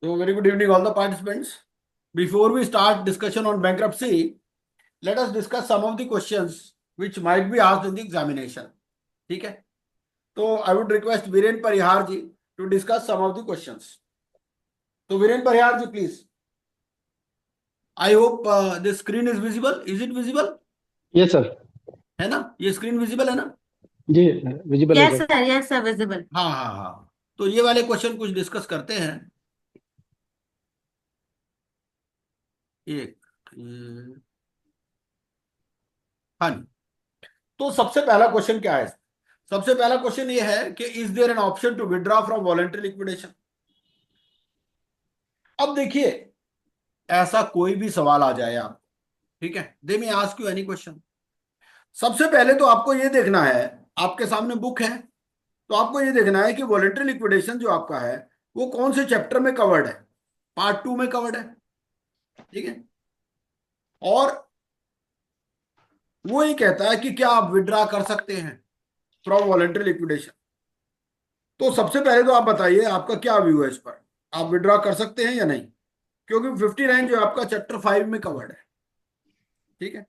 So, very good evening, all the participants. Before we start discussion on bankruptcy, let us discuss some of the questions which might be asked in the examination. ठीक है? तो I would request Viren Parihar ji to discuss some of the questions. So, Viren Parihar ji, please. I hope the screen is visible. Is it visible? Yes sir. है ना? ये screen visible है ना? जी, visible है yes sir. Sir, yes sir, visible. हाँ हाँ हाँ। तो ये वाले क्वेश्चन कुछ डिस्कस करते हैं। एक हाँ जी। तो सबसे पहला क्वेश्चन क्या है? सबसे पहला क्वेश्चन ये है कि is there an option to withdraw from voluntary liquidation. अब देखिए, ऐसा कोई भी सवाल आ जाए आपको, ठीक है, they me ask you any question. सबसे पहले तो आपको ये देखना है, आपके सामने बुक है, तो आपको ये देखना है कि वॉलंटरी लिक्विडेशन जो आपका है वो कौन से चैप्टर में कवर्ड है। पार्ट 2 में कवर्ड है, ठीक है। और वो ये कहता है कि क्या आप विड्रॉ कर सकते हैं फ्रॉम वॉलंटरी लिक्विडेशन। तो सबसे पहले तो आप बताइए आपका क्या व्यू है इस पर, आप विड्रॉ कर सकते हैं या नहीं, क्योंकि 59 जो आपका चैप्टर 5 में कवर्ड है, ठीक है।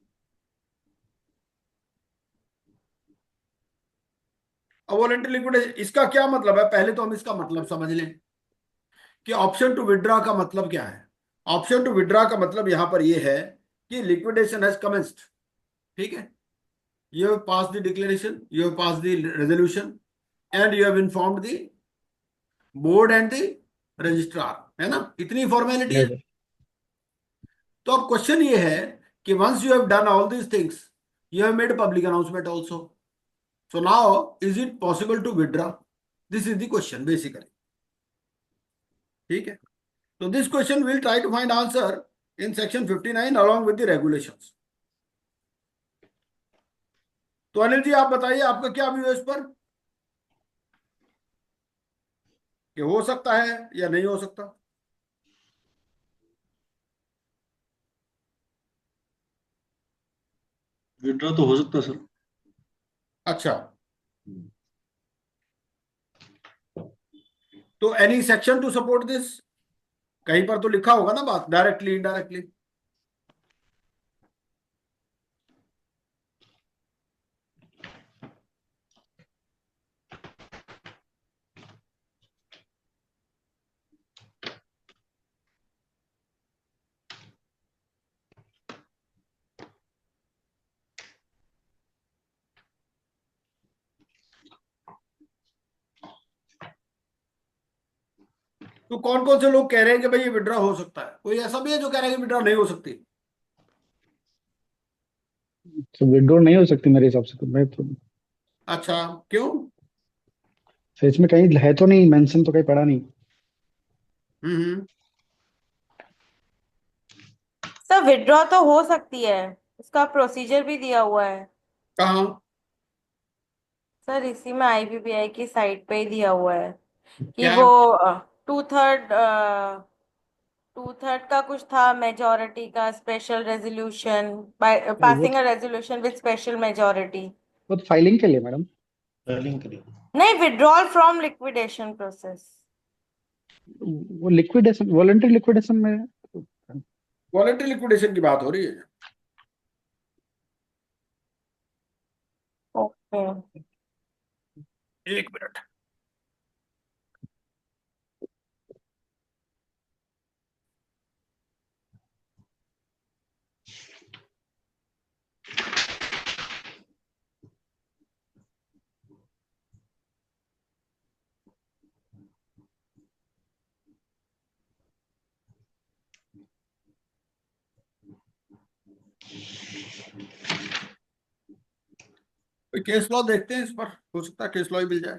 अब वॉलंटरी लिक्विडेशन इसका क्या मतलब है, पहले तो हम इसका मतलब समझ लें कि ऑप्शन टू विड्रॉ का मतलब क्या है। ऑप्शन टू विड्रॉ का मतलब यहां पर यह है कि लिक्विडेशन हैज कमेंस्ड, ठीक है। You have pass the declaration, you have pass the resolution and you have informed the board and the registrar, है ना, इतनी फॉर्मेलिटी है। Yes sir. तो अब क्वेश्चन ये है कि once you have done all these things, you have made public announcement also, so now is it possible to withdraw? This is the question basically, ठीक है। तो this question will try to find answer in section 59 along with the regulations. तो अनिल जी आप बताइए आपका क्या view है इस पर, कि हो सकता है या नहीं हो सकता। विड्रॉ तो हो सकता है सर। अच्छा, तो any section two support this, कहीं पर तो लिखा होगा ना बात, डायरेक्टली इनडायरेक्टली। तो कौन कौन से लोग कह रहे हैं कि भाई ये विड्रॉ हो सकता है, कोई ऐसा भी है जो कह रहा है कि विड्रॉ नहीं हो सकती? तो विड्रॉ नहीं हो सकती मेरे हिसाब से, तो मैं तो अच्छा, क्यों? सर इसमें कहीं है तो नहीं, मेंशन तो कहीं पड़ा नहीं। हम्म। सर विड्रॉ तो हो सकती है, उसका प्रोसीजर भी दिया हुआ है। कहाँ? सर इसी में आईपीपीआई की साइट पे ही दिया हुआ है कि क्या? वो टू थर्ड टू थर्ड का कुछ था, मेजोरिटी का स्पेशल रेजोल्यूशन, नहीं, वो passing a resolution with special majority. वो तो फाइलिंग के लिए मैडम। फाइलिंग करिए। नहीं, विड्रॉल फ्रॉम लिक्विडेशन प्रोसेस। वो लिक्विडेशन, वॉलंटरी लिक्विडेशन में। वॉलंटरी लिक्विडेशन की बात हो रही है। ओके। एक मिनट। केस लॉ देखते हैं इस पर, हो सकता है केस लॉ ही मिल जाए।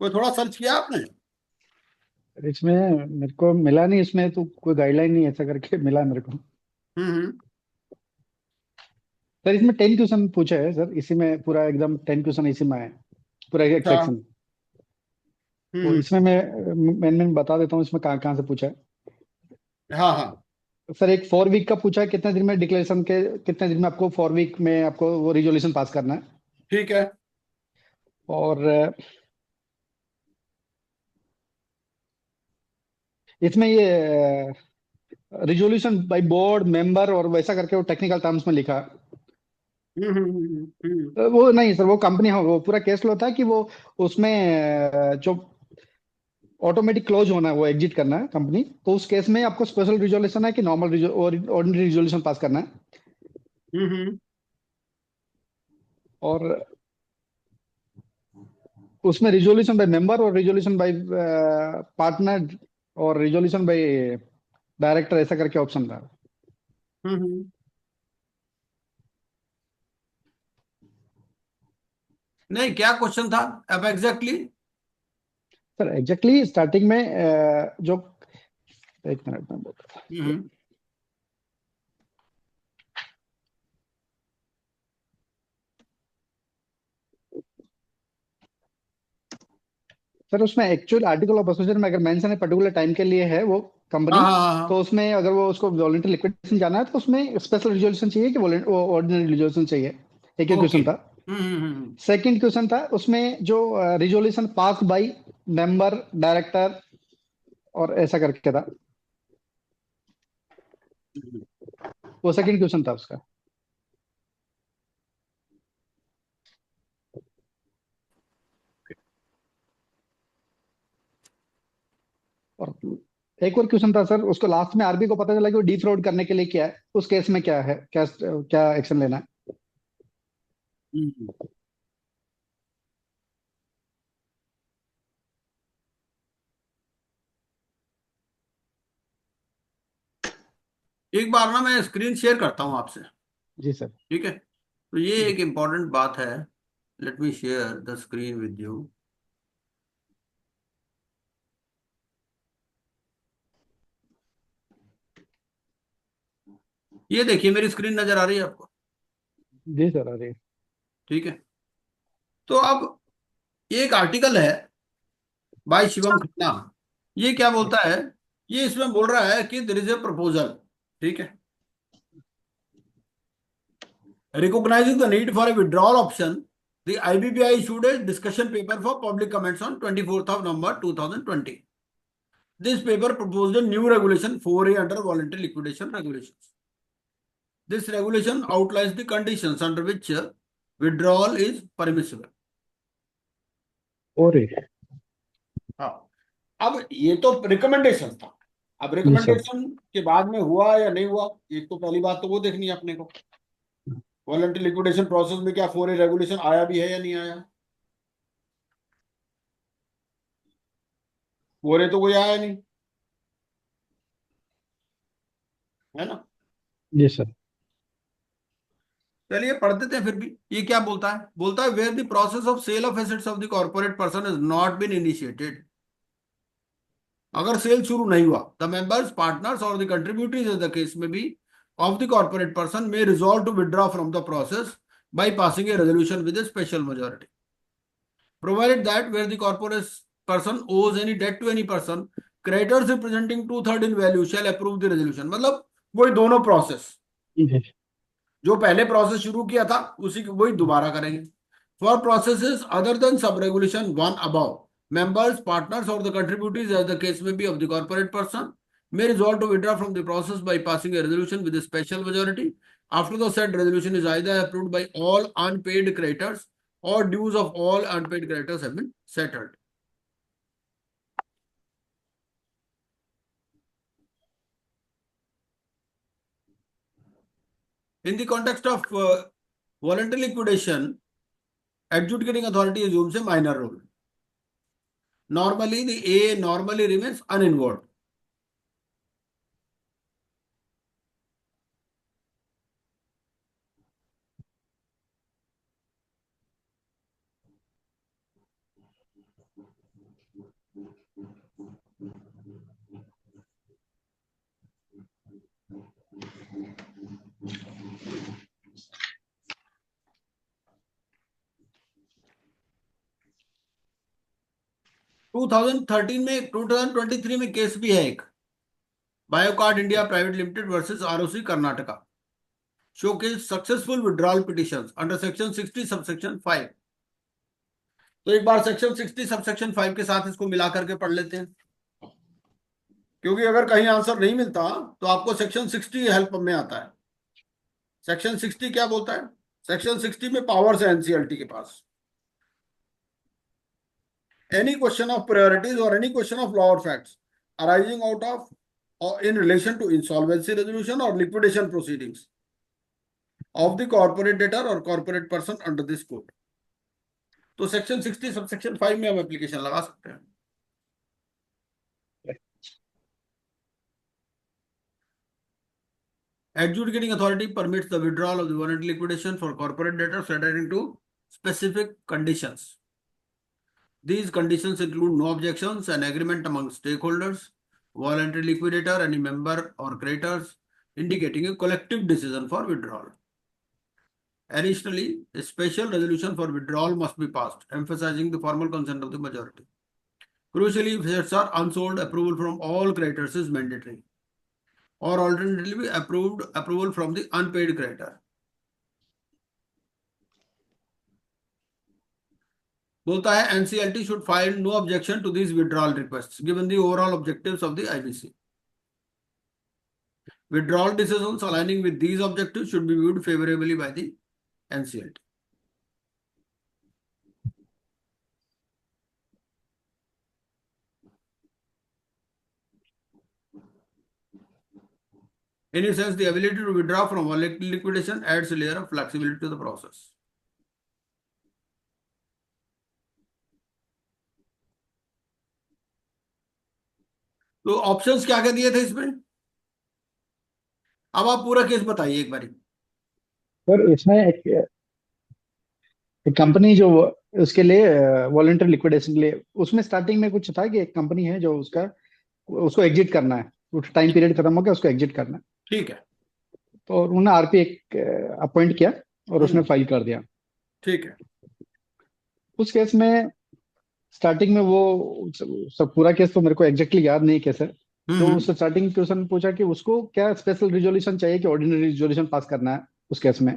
कोई थोड़ा सर्च किया आपने? इसमें मेरे को मिला नहीं, इसमें तो कोई गाइडलाइन नहीं ऐसा करके मिला मेरे को। हम्म। सर इसमें 10 क्वेश्चन पूछा है सर, इसी में पूरा एकदम 10 क्वेश्चन इसी में है, पूरा एक अच्छा। सेक्शन। तो हम्म। इसमें मैं बता देता हूँ इसमें कहाँ कहाँ से पूछा है। हाँ हाँ। सर एक 4 वीक का पूछा है, कितने दिन में डिक्लेरेशन के, कितने दिन में आपको 4 वीक में आपको वो रिजोल्यूशन पास करना है। ठीक है। और इसमें ये रिजोल्यूशन बाय बोर्ड मेंबर और वैसा करके वो टेक्निकल टर्म्स में लिखा। वो नहीं सर, वो कंपनी, हाँ, वो पूरा केस लो था कि वो उसमें जो ऑटोमेटिक क्लोज होना है, वो एग्जिट करना है कंपनी, तो उस केस में आपको स्पेशल रिजोल्यूशन है कि नॉर्मल ऑर्डिनरी रिजोल्यूशन पास करना है। और उसमें रिजोल्यूशन बाय मेंबर और रिजोल्यूशन बाय पार्टनर और रिजोल्यूशन बाय डायरेक्टर ऐसा करके ऑप्शन था। नहीं, क्या क्वेश्चन था अब एग्जैक्टली? सर एग्जैक्टली स्टार्टिंग में जो, एक मिनट में बोलता था। सर उसमें एक्चुअल आर्टिकल ऑफ एसोसिएशन में अगर मेंशन है पर्टिकुलर टाइम के लिए है वो कंपनी, हाँ हाँ हाँ। तो उसमें अगर वो उसको वॉलंटरी लिक्विडेशन जाना है तो उसमें स्पेशल रिजोल्यूशन चाहिए कि ऑर्डिनरी रिजोल्यूशन चाहिए। एक ही ओके। क्वेश्चन था। सेकंड क्वेश्चन था उसमें जो resolution pass by member director और ऐसा करके था, वो सेकंड क्वेश्चन था उसका। और एक और क्वेश्चन था सर, उसको लास्ट में आरबी को पता चला कि वो डिफ्रॉड करने के लिए क्या है, उस केस में क्या है, क्या क्या एक्शन लेना है। एक बार ना मैं स्क्रीन शेयर करता हूं आपसे, जी सर। ठीक है? तो ये जी एक इम्पॉर्टेंट बात है। Let me share the screen with you. ये देखिए, मेरी स्क्रीन नजर आ रही है आपको? जी सर, अरे ठीक है। तो अब ये एक आर्टिकल है बाय शिवम खन्ना। ये क्या बोलता है? ये इसमें बोल रहा है कि देयर इज ए प्रपोजल, ठीक है, recognizing the need for a withdrawal option. The IBPI issued a discussion paper for public comments on 24th of November 2020. This paper proposed a new regulation 4A under voluntary liquidation regulations. This regulation outlines the conditions under which withdrawal is permissible. अरे हाँ, अब ये तो recommendation था। अब जी sir. Recommendation के बाद में हुआ या नहीं हुआ, एक तो पहली बात तो वो देखनी है अपने को। वॉलंटरी लिक्विडेशन प्रोसेस में क्या 4A रेगुलेशन आया भी है या नहीं आया? 4A तो कोई आया नहीं, है ना? जी सर। चलिए पढ़ देते हैं फिर भी। ये क्या बोलता है? बोलता है where the process of sale of assets of the corporate person is not been initiated. अगर सेल शुरू नहीं हुआ, द मेंबर्स पार्टनर्स और the contributories in the case में भी of the corporate person may resolve to withdraw from the process by passing a resolution with a special majority, provided that where the corporate person owes any debt to any person, creditors representing 2/3 in value shall approve the resolution. मतलब वही दोनों process, जी जो पहले process शुरू किया था उसी को वही दोबारा करेंगे। For processes other than sub regulation 1 above, members partners or the contributors as the case may be of the corporate person may resolve to withdraw from the process by passing a resolution with a special majority after the said resolution is either approved by all unpaid creditors or dues of all unpaid creditors have been settled. In the context of voluntary liquidation, adjudicating authority assumes a minor role. Normally, the A normally remains uninvolved. टू 2023 में case भी है एक, Biocard India Private Limited versus ROC Karnataka, showcase successful withdrawal petitions under section 60 subsection 5। तो एक बार section 60 subsection 5 के साथ इसको मिला करके पढ़ लेते हैं क्योंकि अगर कहीं आंसर नहीं मिलता तो आपको सेक्शन 60 हेल्प में आता है। सेक्शन 60 क्या बोलता है? सेक्शन 60 में पावर्स है एनसीएलटी के पास। एनी क्वेश्चन ऑफ प्रायोरिटीज और एनी क्वेश्चन ऑफ लॉ और facts arising out of or in relation to insolvency resolution or liquidation proceedings of the corporate debtor or corporate person under this code। तो section 60 sub section 5 में हम application लगा सकते हैं। Adjudicating authority permits the withdrawal of the voluntary liquidation for corporate debtors adhering to specific conditions. These conditions include no objections, an agreement among stakeholders, voluntary liquidator, any member or creditors, indicating a collective decision for withdrawal. Additionally, a special resolution for withdrawal must be passed, emphasizing the formal consent of the majority. Crucially, if assets are unsold, approval from all creditors is mandatory, or alternatively, approval from the unpaid creditor. बोलता है NCLT should file no objection to this withdrawal request given the overall objectives of the IBC. Withdrawal decisions aligning with these objectives should be viewed favorably by the NCLT. In a sense, the ability to withdraw from voluntary liquidation adds a layer of flexibility to the process. तो options क्या क्या दिए थे इसमें? अब आप पूरा case बताइए एक बारी। सर इसमें एक कंपनी जो उसके लिए वॉलंटरी लिक्विडेशन के लिए, उसमें स्टार्टिंग में कुछ था कि एक कंपनी है जो उसको एग्जिट करना है, उस टाइम पीरियड खत्म हो गया, उसको एग्जिट करना है। ठीक है। तो उन्होंने आरपी एक अपॉइंट किया और उसने फाइल कर दिया। ठीक है। उस केस में स्टार्टिंग में वो सब पूरा केस तो मेरे को एग्जैक्टली याद नहीं कैसे, तो उससे स्टार्टिंग क्वेश्चन पूछा कि उसको क्या स्पेशल रिजोल्यूशन चाहिए कि ऑर्डिनरी रिजोल्यूशन पास करना है उस केस में।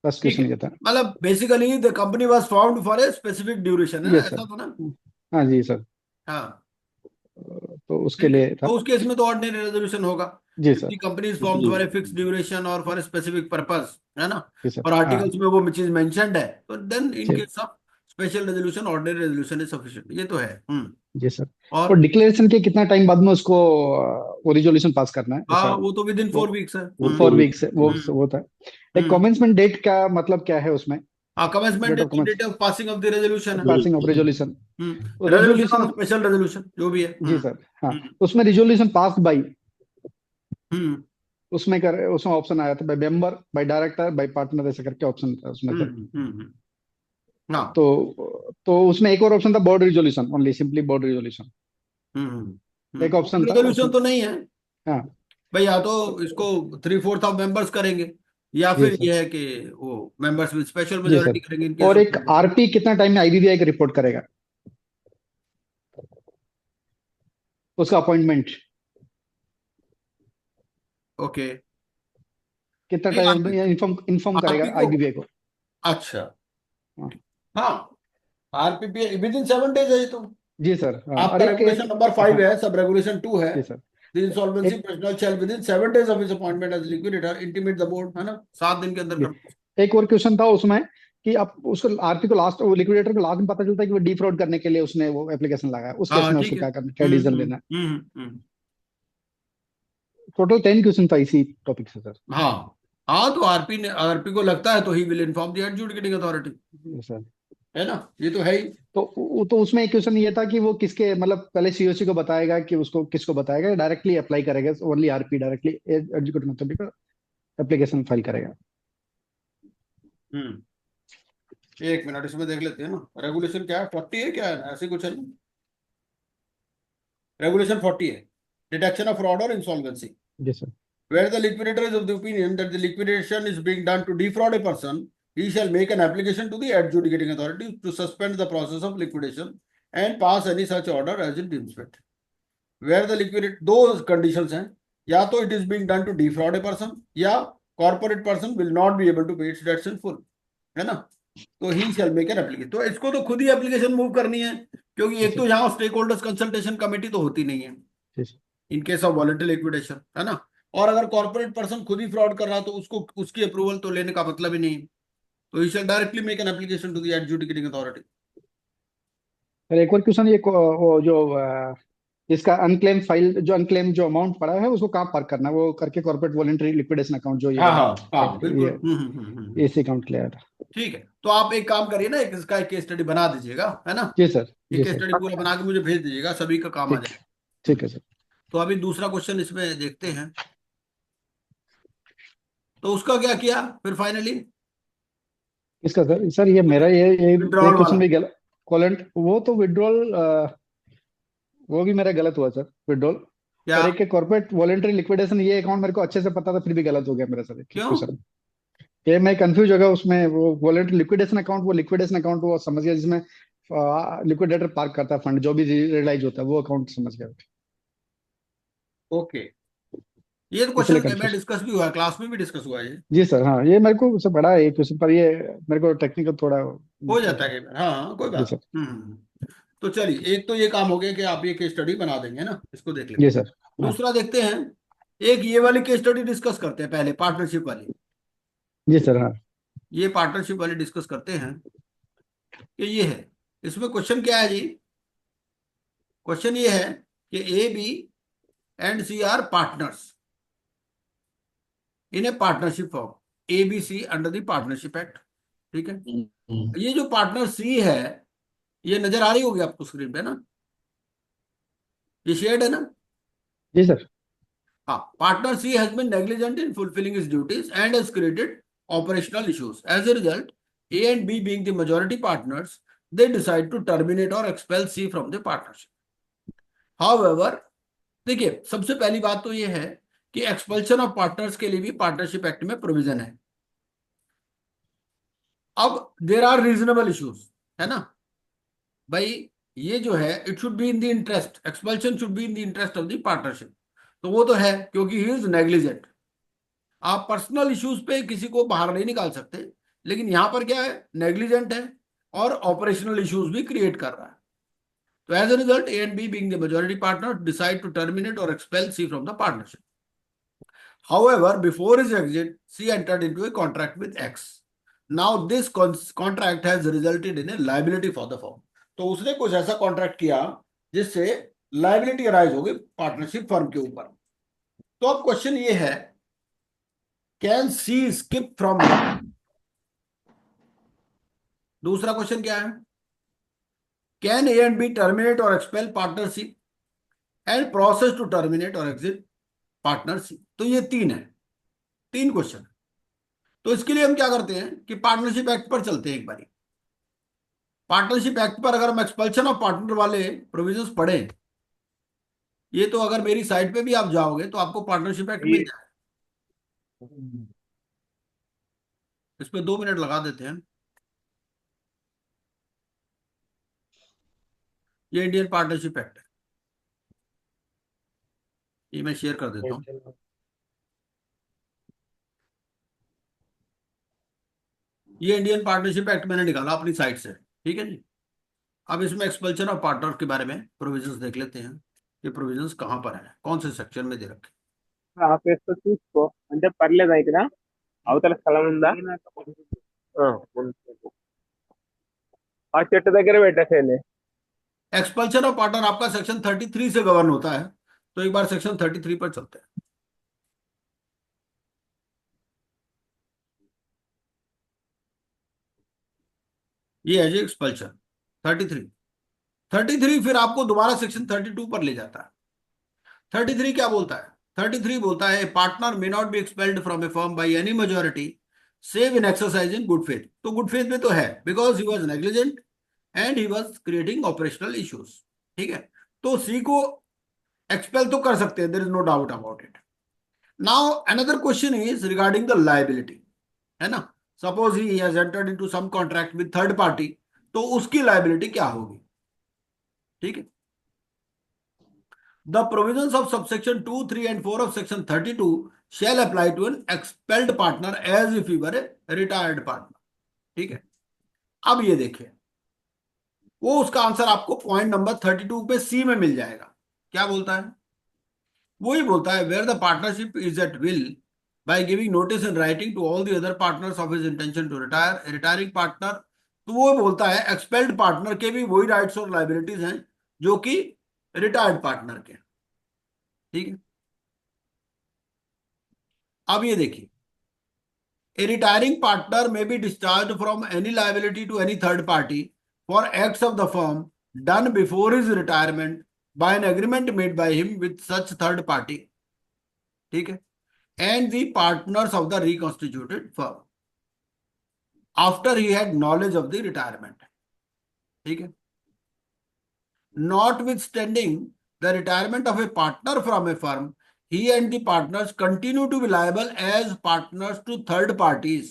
फर्स्ट क्वेश्चन ये था। मतलब basically the company was found for a specific duration, है ना? यस ऐसा सर। था ना? हाँ जी सर। हाँ, तो उसके लिए था। तो उस केस में तो ऑर्डिनरी रेजोल्यूशन होगा। जी sir. The company is formed for a fixed duration or for a specific purpose, है ना? जी सर। और हाँ आर्टिकल्स में वो चीज मेंशन्ड है, तो देन इन जी case of special resolution ordinary resolution is sufficient. ये तो है। जी सर। और और डिक्लेरेशन के कितना टाइम बाद में उसको वो रिजोल्यूशन पास करना है ऐसा? हाँ, वो तो विद इन 4 वीक्स है। 4 वीक्स है हम्म, वो था। एक कमेंसमेंट डेट का मतलब क्या है उसमें? हाँ, commencement date of date of passing of the resolution है। Passing of resolution. Resolution resolution और स्पेशल रेजोल्यूशन जो भी है। जी सर। हाँ, उसमें रिजोल्यूशन पास बाई, हम्म उसमें ऑप्शन आया था by member, by director, by partner, ऐसा करके ऑप्शन था उसमें सर। हाँ। तो उसमें एक और ऑप्शन था board resolution, only simply board resolution. एक ऑप्शन था रेजोल्यूशन उसमें। तो नहीं है हाँ भाई, या तो इसको 3/4 ऑफ मेंबर्स करेंगे, या जी फिर सर। ये है कि वो मेंबर्स विद स्पेशल जी मेजोरिटी सर। करेंगे और इनके। एक आरपी कितना टाइम में आईबीबीआई का रिपोर्ट करेगा, उसका अपॉइंटमेंट ओके। कितना टाइम इन्फॉर्म करेगा आरपी को, आईबीबीआई को? अच्छा, हाँ हाँ, आरपीपी विद इन 7 डेज है ये तो। जी सर। हाँ और आपका रेगुलेशन नंबर 5 है, सब रेगुलेशन 2 है। जी सर। The insolvency एक professional shall within 7 days of his appointment as liquidator intimate the board, है ना? 7 दिन के अंदर जी, कर। एक और क्वेश्चन था उसमें कि आप उसको आरपी को लास्ट, वो लिक्विडेटर को लास्ट में पता चलता है कि वो डिफ्रॉड करने के लिए उसने वो एप्लीकेशन लगाया, उस केस हाँ, में ठीक उसको है। क्या करना, क्या डिसीजन लेना है? हम्म हम्म टोटल 10 क्वेश्चन था इसी टॉपिक से सर। हाँ, हाँ, तो आरपी को लगता है तो he will inform the adjudicating authority, sir है ना? ये तो है ही। तो उसमें एक क्वेश्चन ये था कि वो किसके, मतलब पहले सीओसी को बताएगा कि उसको किसको बताएगा, डायरेक्टली अप्लाई करेगा, only RP directly executive authority को एप्लीकेशन फाइल करेगा? एक मिनट इसमें देख लेते हैं ना, रेगुलेशन क्या है, 40 है क्या है, ऐसे कुछ है ना? रेगुलेशन 40 है, डिटेक्शन ऑफ फ्रॉड और इंसॉल्वेंसी। जी sir. Where the liquidator is of the opinion that the liquidation is being done to defraud a person, he shall make an application to the adjudicating authority to suspend the process of liquidation and pass any such order as it deems fit. Where the liquidate, दो conditions हैं, या तो it is being done to defraud a person, या corporate person will not be able to pay its debts in full, है ना? तो he shall make an application। तो इसको तो खुद ही एप्लीकेशन मूव करनी है, क्योंकि एक तो यहाँ स्टेक होल्डर्स कंसल्टेशन कमेटी तो होती नहीं है। In case of voluntary liquidation, है ना। और अगर कॉर्पोरेट पर्सन खुद ही फ्रॉड कर रहा तो उसको उसकी अप्रूवल तो लेने का मतलब ही नहीं, तो he shall directly make an application to the adjudicating authority. फिर एक और क्वेश्चन, ये वो जो इसका अनक्लेम फाइल, जो अनक्लेम जो अमाउंट पड़ा है उसको कहाँ पार्क करना है, वो करके कॉर्पोरेट वॉलंटरी लिक्विडेशन अकाउंट जो ये हाँ वाला हाँ हाँ, बिल्कुल। ये एसी अकाउंट क्लियर है। ठीक है, तो आप एक काम करिए ना, एक इसका एक केस स्टडी बना दीजिएगा, है ना। जी सर, ये जी केस सर। स्टडी पूरा बना के मुझे भेज दीजिएगा, सभी का काम आ ठीक, जाए। ठीक है सर। तो अभी दूसरा क्वेश्चन इसमें देखते हैं, तो उसका क्या किया फिर फाइनली, इसका सर, सर ये मेरा ये विड्रॉल वाला। क्वेश्चन भी गलत। कॉलेंट वो तो विड्रॉल, वो भी मेरा गलत हुआ सर, विड्रॉल। क्या? पर एक कॉर्पोरेट वॉलंटरी लिक्विडेशन, ये अकाउंट मेरे को अच्छे से पता था, फिर भी गलत हो गया मेरा सर क्यों? क्वेश्चन। ये मैं कंफ्यूज हो गया उसमें, वो वॉलंटरी लिक्विडेशन अकाउंट, वो लिक्विडेशन अकाउंट वो समझ गया जिसमें लिक्विडेटर पार्क करता है फंड, जो भी रियलाइज होता है वो अकाउंट समझ गया। ओके, ये तो इसलिए क्वेश्चन कई बार कंफ्यूज। डिस्कस भी हुआ है, क्लास में भी डिस्कस हुआ है ये। जी सर, हाँ ये मेरे को उससे बड़ा है ये क्वेश्चन, पर ये मेरे को टेक्निकल थोड़ा हो जाता है कई बार, हाँ हाँ, कोई जी बात सर, नहीं। तो चलिए, एक तो ये काम हो गया कि आप ये केस स्टडी बना देंगे ना, इसको देख जी लेते हैं। सर। हाँ दूसरा देखते हैं, एक ये वाली केस स्टडी डिस्कस करते हैं पहले, पार्टनरशिप वाली। जी सर। हाँ ये पार्टनरशिप वाली डिस्कस करते हैं कि ये है, इसमें क्वेश्चन क्या है जी। क्वेश्चन ये है कि A B and C are partners in a partnership firm, A B C under the partnership act. ठीक है, ये जो पार्टनर सी है, ये नजर आ रही होगी आपको स्क्रीन पे ना, ये शेड है ना। जी सर। हाँ, partner C has been negligent in fulfilling his duties and has created operational issues. As a result, A and B being the majority partners, they decide to terminate or expel C from the partnership. However, देखिए सबसे पहली बात तो ये है कि expulsion of partners के लिए भी पार्टनरशिप एक्ट में प्रोविजन है। अब देर आर रीजनेबल इश्यूज, है ना भाई, ये जो है it should be in the interest, expulsion should be in the interest of the partnership, तो वो तो है क्योंकि ही इज नेग्लिजेंट। आप पर्सनल इश्यूज पे किसी को बाहर नहीं निकाल सकते, लेकिन यहां पर क्या है, नेग्लिजेंट है और ऑपरेशनल इश्यूज भी क्रिएट कर रहा है। तो as a result, A and B being the majority partner decide to terminate or expel C from the partnership. However, before his exit, C entered into a contract with X. Now this contract has resulted in a liability for the firm. तो उसने कुछ ऐसा contract किया जिससे liability arise होगी partnership firm के ऊपर। तो अब क्वेश्चन ये है, can C skip from the, दूसरा क्वेश्चन क्या है, can A and B terminate or expel partner C and process to terminate or exit partner C. तो ये तीन है, तीन क्वेश्चन। तो इसके लिए हम क्या करते हैं कि पार्टनरशिप एक्ट पर चलते हैं एक बारी। पार्टनरशिप एक्ट पर अगर हम एक्सपल्शन ऑफ पार्टनर वाले प्रोविजंस पढ़ें, ये तो अगर मेरी साइट पे भी आप जाओगे तो आपको पार्टनरशिप एक्ट मिल जाएगा। इस पे 2 मिनट लगा देते हैं। ये इंडियन पार्टनरशिप एक्ट है, ये मैं शेयर कर देता हूँ। ये इंडियन पार्टनरशिप एक्ट मैंने निकाला अपनी साइट से, ठीक है जी। अब इसमें एक्सपल्शन ऑफ पार्टनर के बारे में प्रोविजंस देख लेते हैं, ये प्रोविजंस कहाँ पर है, कौन से सेक्शन में दे रखे। ఆ ఫేస్ తో చూసుకో అంటే పర్లేదా ఇక్కడ అవతల స్థలం ఉందా ఉంది. ఆ చెట్టు దగ్గర పెట్టేసేయండి. एक्सपल्शन ऑफ पार्टनर आपका सेक्शन 33 से गवर्न होता है, तो एक बार सेक्शन 33 पर चलते हैं। ये है जी एक्सपल्शन 33। 33 फिर आपको दोबारा सेक्शन 32 पर ले जाता है। 33 क्या बोलता है, 33 बोलता है partner may not be expelled from A firm by any majority save in exercise in good faith. तो गुड फेथ में तो है, because he was negligent and he was creating operational issues. ठीक है, तो सी को एक्सपेल तो कर सकते हैं, there is no doubt about it. Now another question is regarding the liability, है ना। Suppose he has entered into some contract with third party, तो उसकी लायबिलिटी क्या होगी। ठीक है, the provisions of subsection 2, 3 and 4 of section 32 shall apply to an expelled partner as if he were a retired partner। ठीक है, अब ये देखिए, वो उसका आंसर आपको पॉइंट नंबर 32 पे सी में मिल जाएगा। क्या बोलता है वही बोलता है where the partnership is at will by giving notice in writing to all the other partners of his intention to retire, retiring partner. तो वो बोलता है एक्सपेल्ड पार्टनर के भी वही राइट्स और लाइबिलिटीज हैं जो कि रिटायर्ड पार्टनर के। ठीक है, अब ये देखिए, a retiring partner may be discharged from any liability to any third party for acts of the firm done before his retirement by an agreement made by him with such third party, ठीक है, and the partners of the reconstituted firm after he had knowledge of the retirement, ठीक है। Notwithstanding the retirement of a partner from a firm, he and the partners continue to be liable as partners to third parties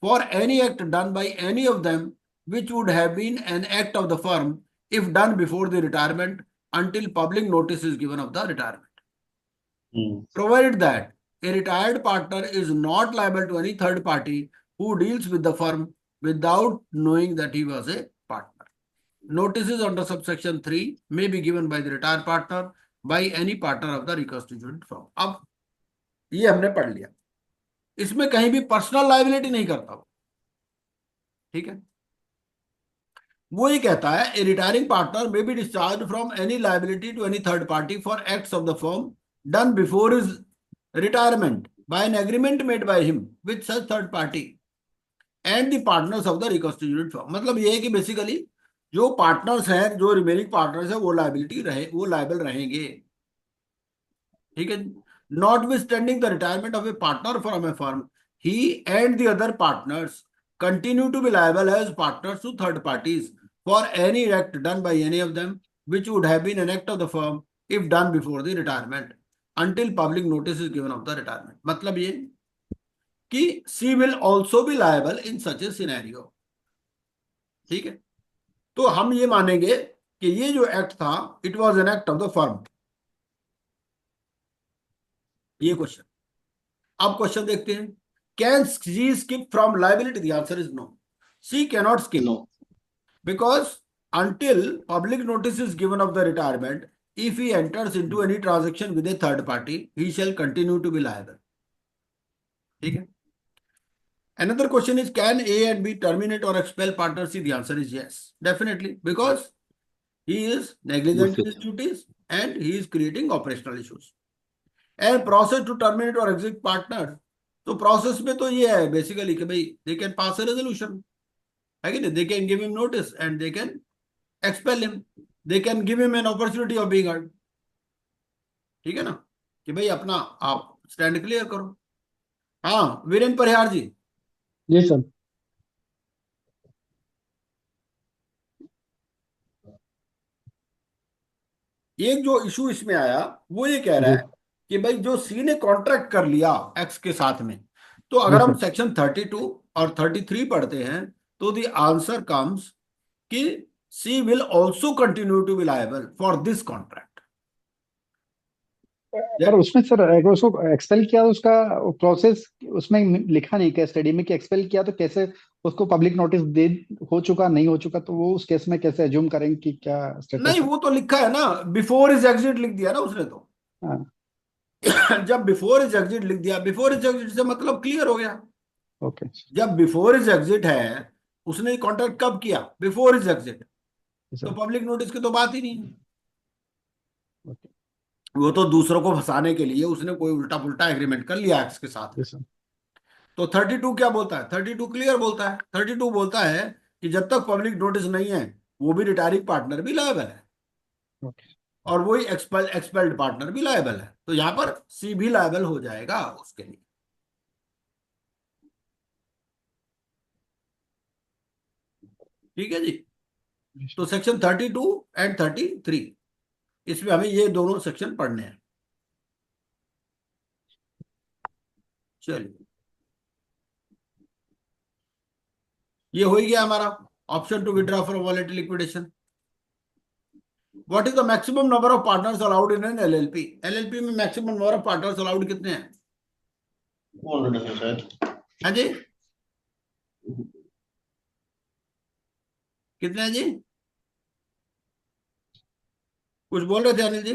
for any act done by any of them which would have been an act of the firm if done before the retirement until public notice is given of the retirement. Provided that a retired partner is not liable to any third party who deals with the firm without knowing that he was a partner. Notices under subsection 3 may be given by the retired partner by any partner of the reconstituted firm. अब ये हमने पढ़ लिया, इसमें कहीं भी personal liability नहीं करता वो, ठीक है। वो ये कहता है a retiring partner may be discharge from any liability to any third party for acts of the firm done before his retirement by an agreement made by him with such third party and the partners of the reconstituted firm. मतलब ये है कि basically जो partners हैं, जो remaining partners हैं, वो liability रहे, वो लाइबल रहेंगे, ठीक है। Not with standing the retirement of A partner from A firm, he and the other partners continue to be liable as partners to third parties for any act done by any of them which would have been an act of the firm if done before the retirement until public notice is given of the retirement। मतलब ये कि she will also be liable in such a scenario, ठीक है। तो हम ये मानेंगे कि ये जो एक्ट था it was an act of the firm. ये क्वेश्चन, अब क्वेश्चन देखते हैं, can she skip from liability? The answer is no, she cannot skip. No. Because until public notice is given of the retirement, if he enters into any transaction with a third party, he shall continue to be liable, ठीक है। Another question is, can A and B terminate or expel partner C? The answer is yes, definitely, because he is negligent in his duties and he is creating operational issues. And process to terminate or exit partner, तो process में तो ये है basically कि भाई they can pass A resolution, है कि नहीं, they can give him notice and they can expel him, they can give him an opportunity of being heard, ठीक है ना, कि भाई अपना आप स्टैंड क्लियर करो। हाँ वीरेंद्र परिहार जी। जी सर। एक जो इशू इसमें आया वो ये कह रहा जी है कि भाई जो सी ने कॉन्ट्रैक्ट कर लिया एक्स के साथ में, तो जी अगर हम सर। सेक्शन 32 और 33 पढ़ते हैं तो द आंसर कम्स कि C will also continue to be liable for this contract. पर उसमें सर अगर उसको एक्सपेल किया तो उसका प्रोसेस उसमें लिखा नहीं क्या स्टडी में कि एक्सपेल किया तो कैसे उसको पब्लिक नोटिस दे हो चुका नहीं हो चुका, तो वो उस केस में कैसे अज्यूम करेंगे कि क्या स्टेटस नहीं है? वो तो लिखा है ना, बिफोर इज एग्जिट लिख दिया ना उसने तो। हाँ। जब बिफोर इज एग्जिट लिख दिया, बिफोर इज एग्जिट से मतलब क्लियर हो गया। ओके। जब बिफोर इज एग्जिट है, उसने कॉन्ट्रैक्ट कब किया? बिफोर इज एग्जिट, तो सर। पब्लिक नोटिस की तो बात ही नहीं है। ओके। वो तो दूसरों को फंसाने के लिए उसने कोई उल्टा पुल्टा एग्रीमेंट कर लिया एक्स के साथ जी में। सर। तो 32 क्या बोलता है? 32 क्लियर बोलता है, 32 बोलता है कि जब तक पब्लिक नोटिस नहीं है वो भी रिटायरिंग पार्टनर भी लायबल है ओके। और वही एक्सपेल्ड पार्टनर भी लायबल है, तो यहां पर सी भी लायबल हो जाएगा उसके लिए, ठीक है जी। तो सेक्शन 32 एंड 33 इसमें हमें ये दोनों सेक्शन पढ़ने हैं। चलिए ये हो ही गया हमारा option to withdraw from voluntary liquidation. What is the maximum number of partners allowed in an LLP? LLP में maximum number of partners allowed कितने हैं? 200 है शायद। हाँ जी, कितने हैं जी? कुछ बोल रहे थे अनिल जी?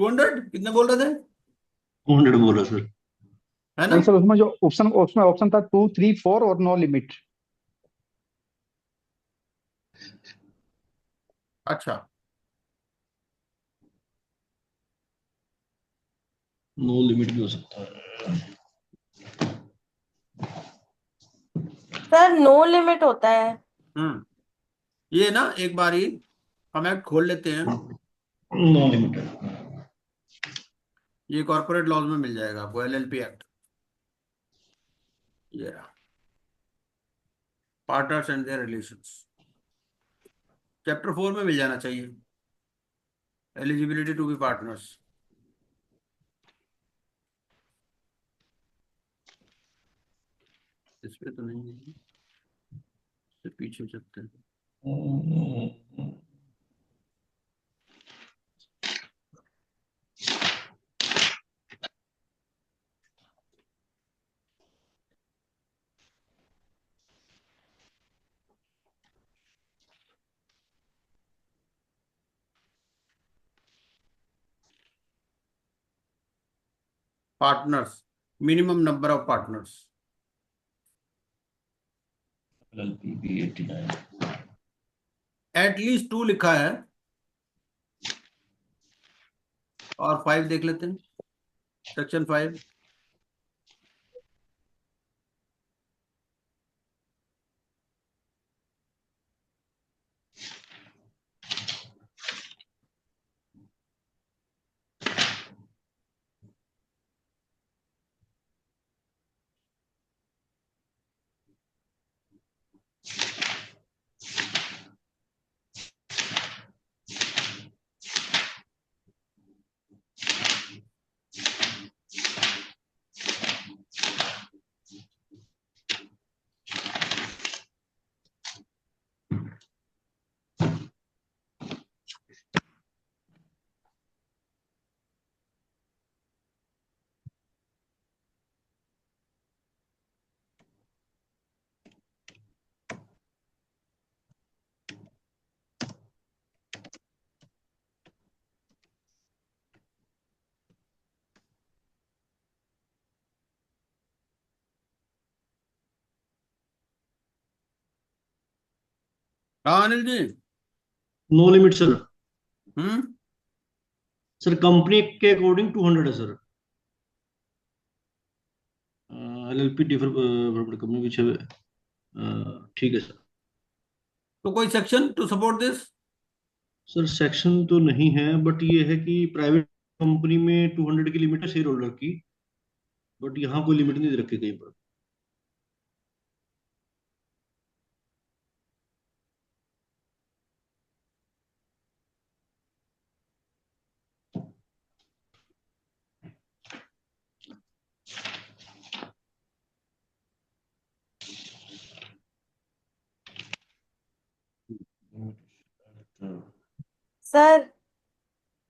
200 कितने बोल रहे थे, 200 बोला सर। है ना? नहीं सर, उसमें जो ऑप्शन था 2, 3, 4 और नो लिमिट। अच्छा, नो लिमिट भी हो सकता है। सर नो लिमिट होता है। ये ना एक बार ही हम एक्ट खोल लेते हैं, नो लिमिट है। ये कॉर्पोरेट लॉज में मिल जाएगा आपको, एलएलपी एक्ट, ये partners and their relations, chapter 4 में मिल जाना चाहिए, एलिजिबिलिटी टू बी पार्टनर्स। इस पे तो नहीं है, इससे पीछे चलते हैं। Partners, minimum number of partners, LLP B89। At least 2 लिखा है, और 5 देख लेते हैं, सेक्शन 5। हाँ Anil ji. No limit sir. हम्म सर कंपनी के अकॉर्डिंग 200 है सर। LLP डिफर कंपनी पीछे। ठीक है सर। तो कोई section two support this? Sir section तो नहीं है, बट ये है कि प्राइवेट कंपनी में 200 की लिमिट है शेयर होल्डर की, बट यहाँ कोई लिमिट नहीं दे रखी कहीं पर। सर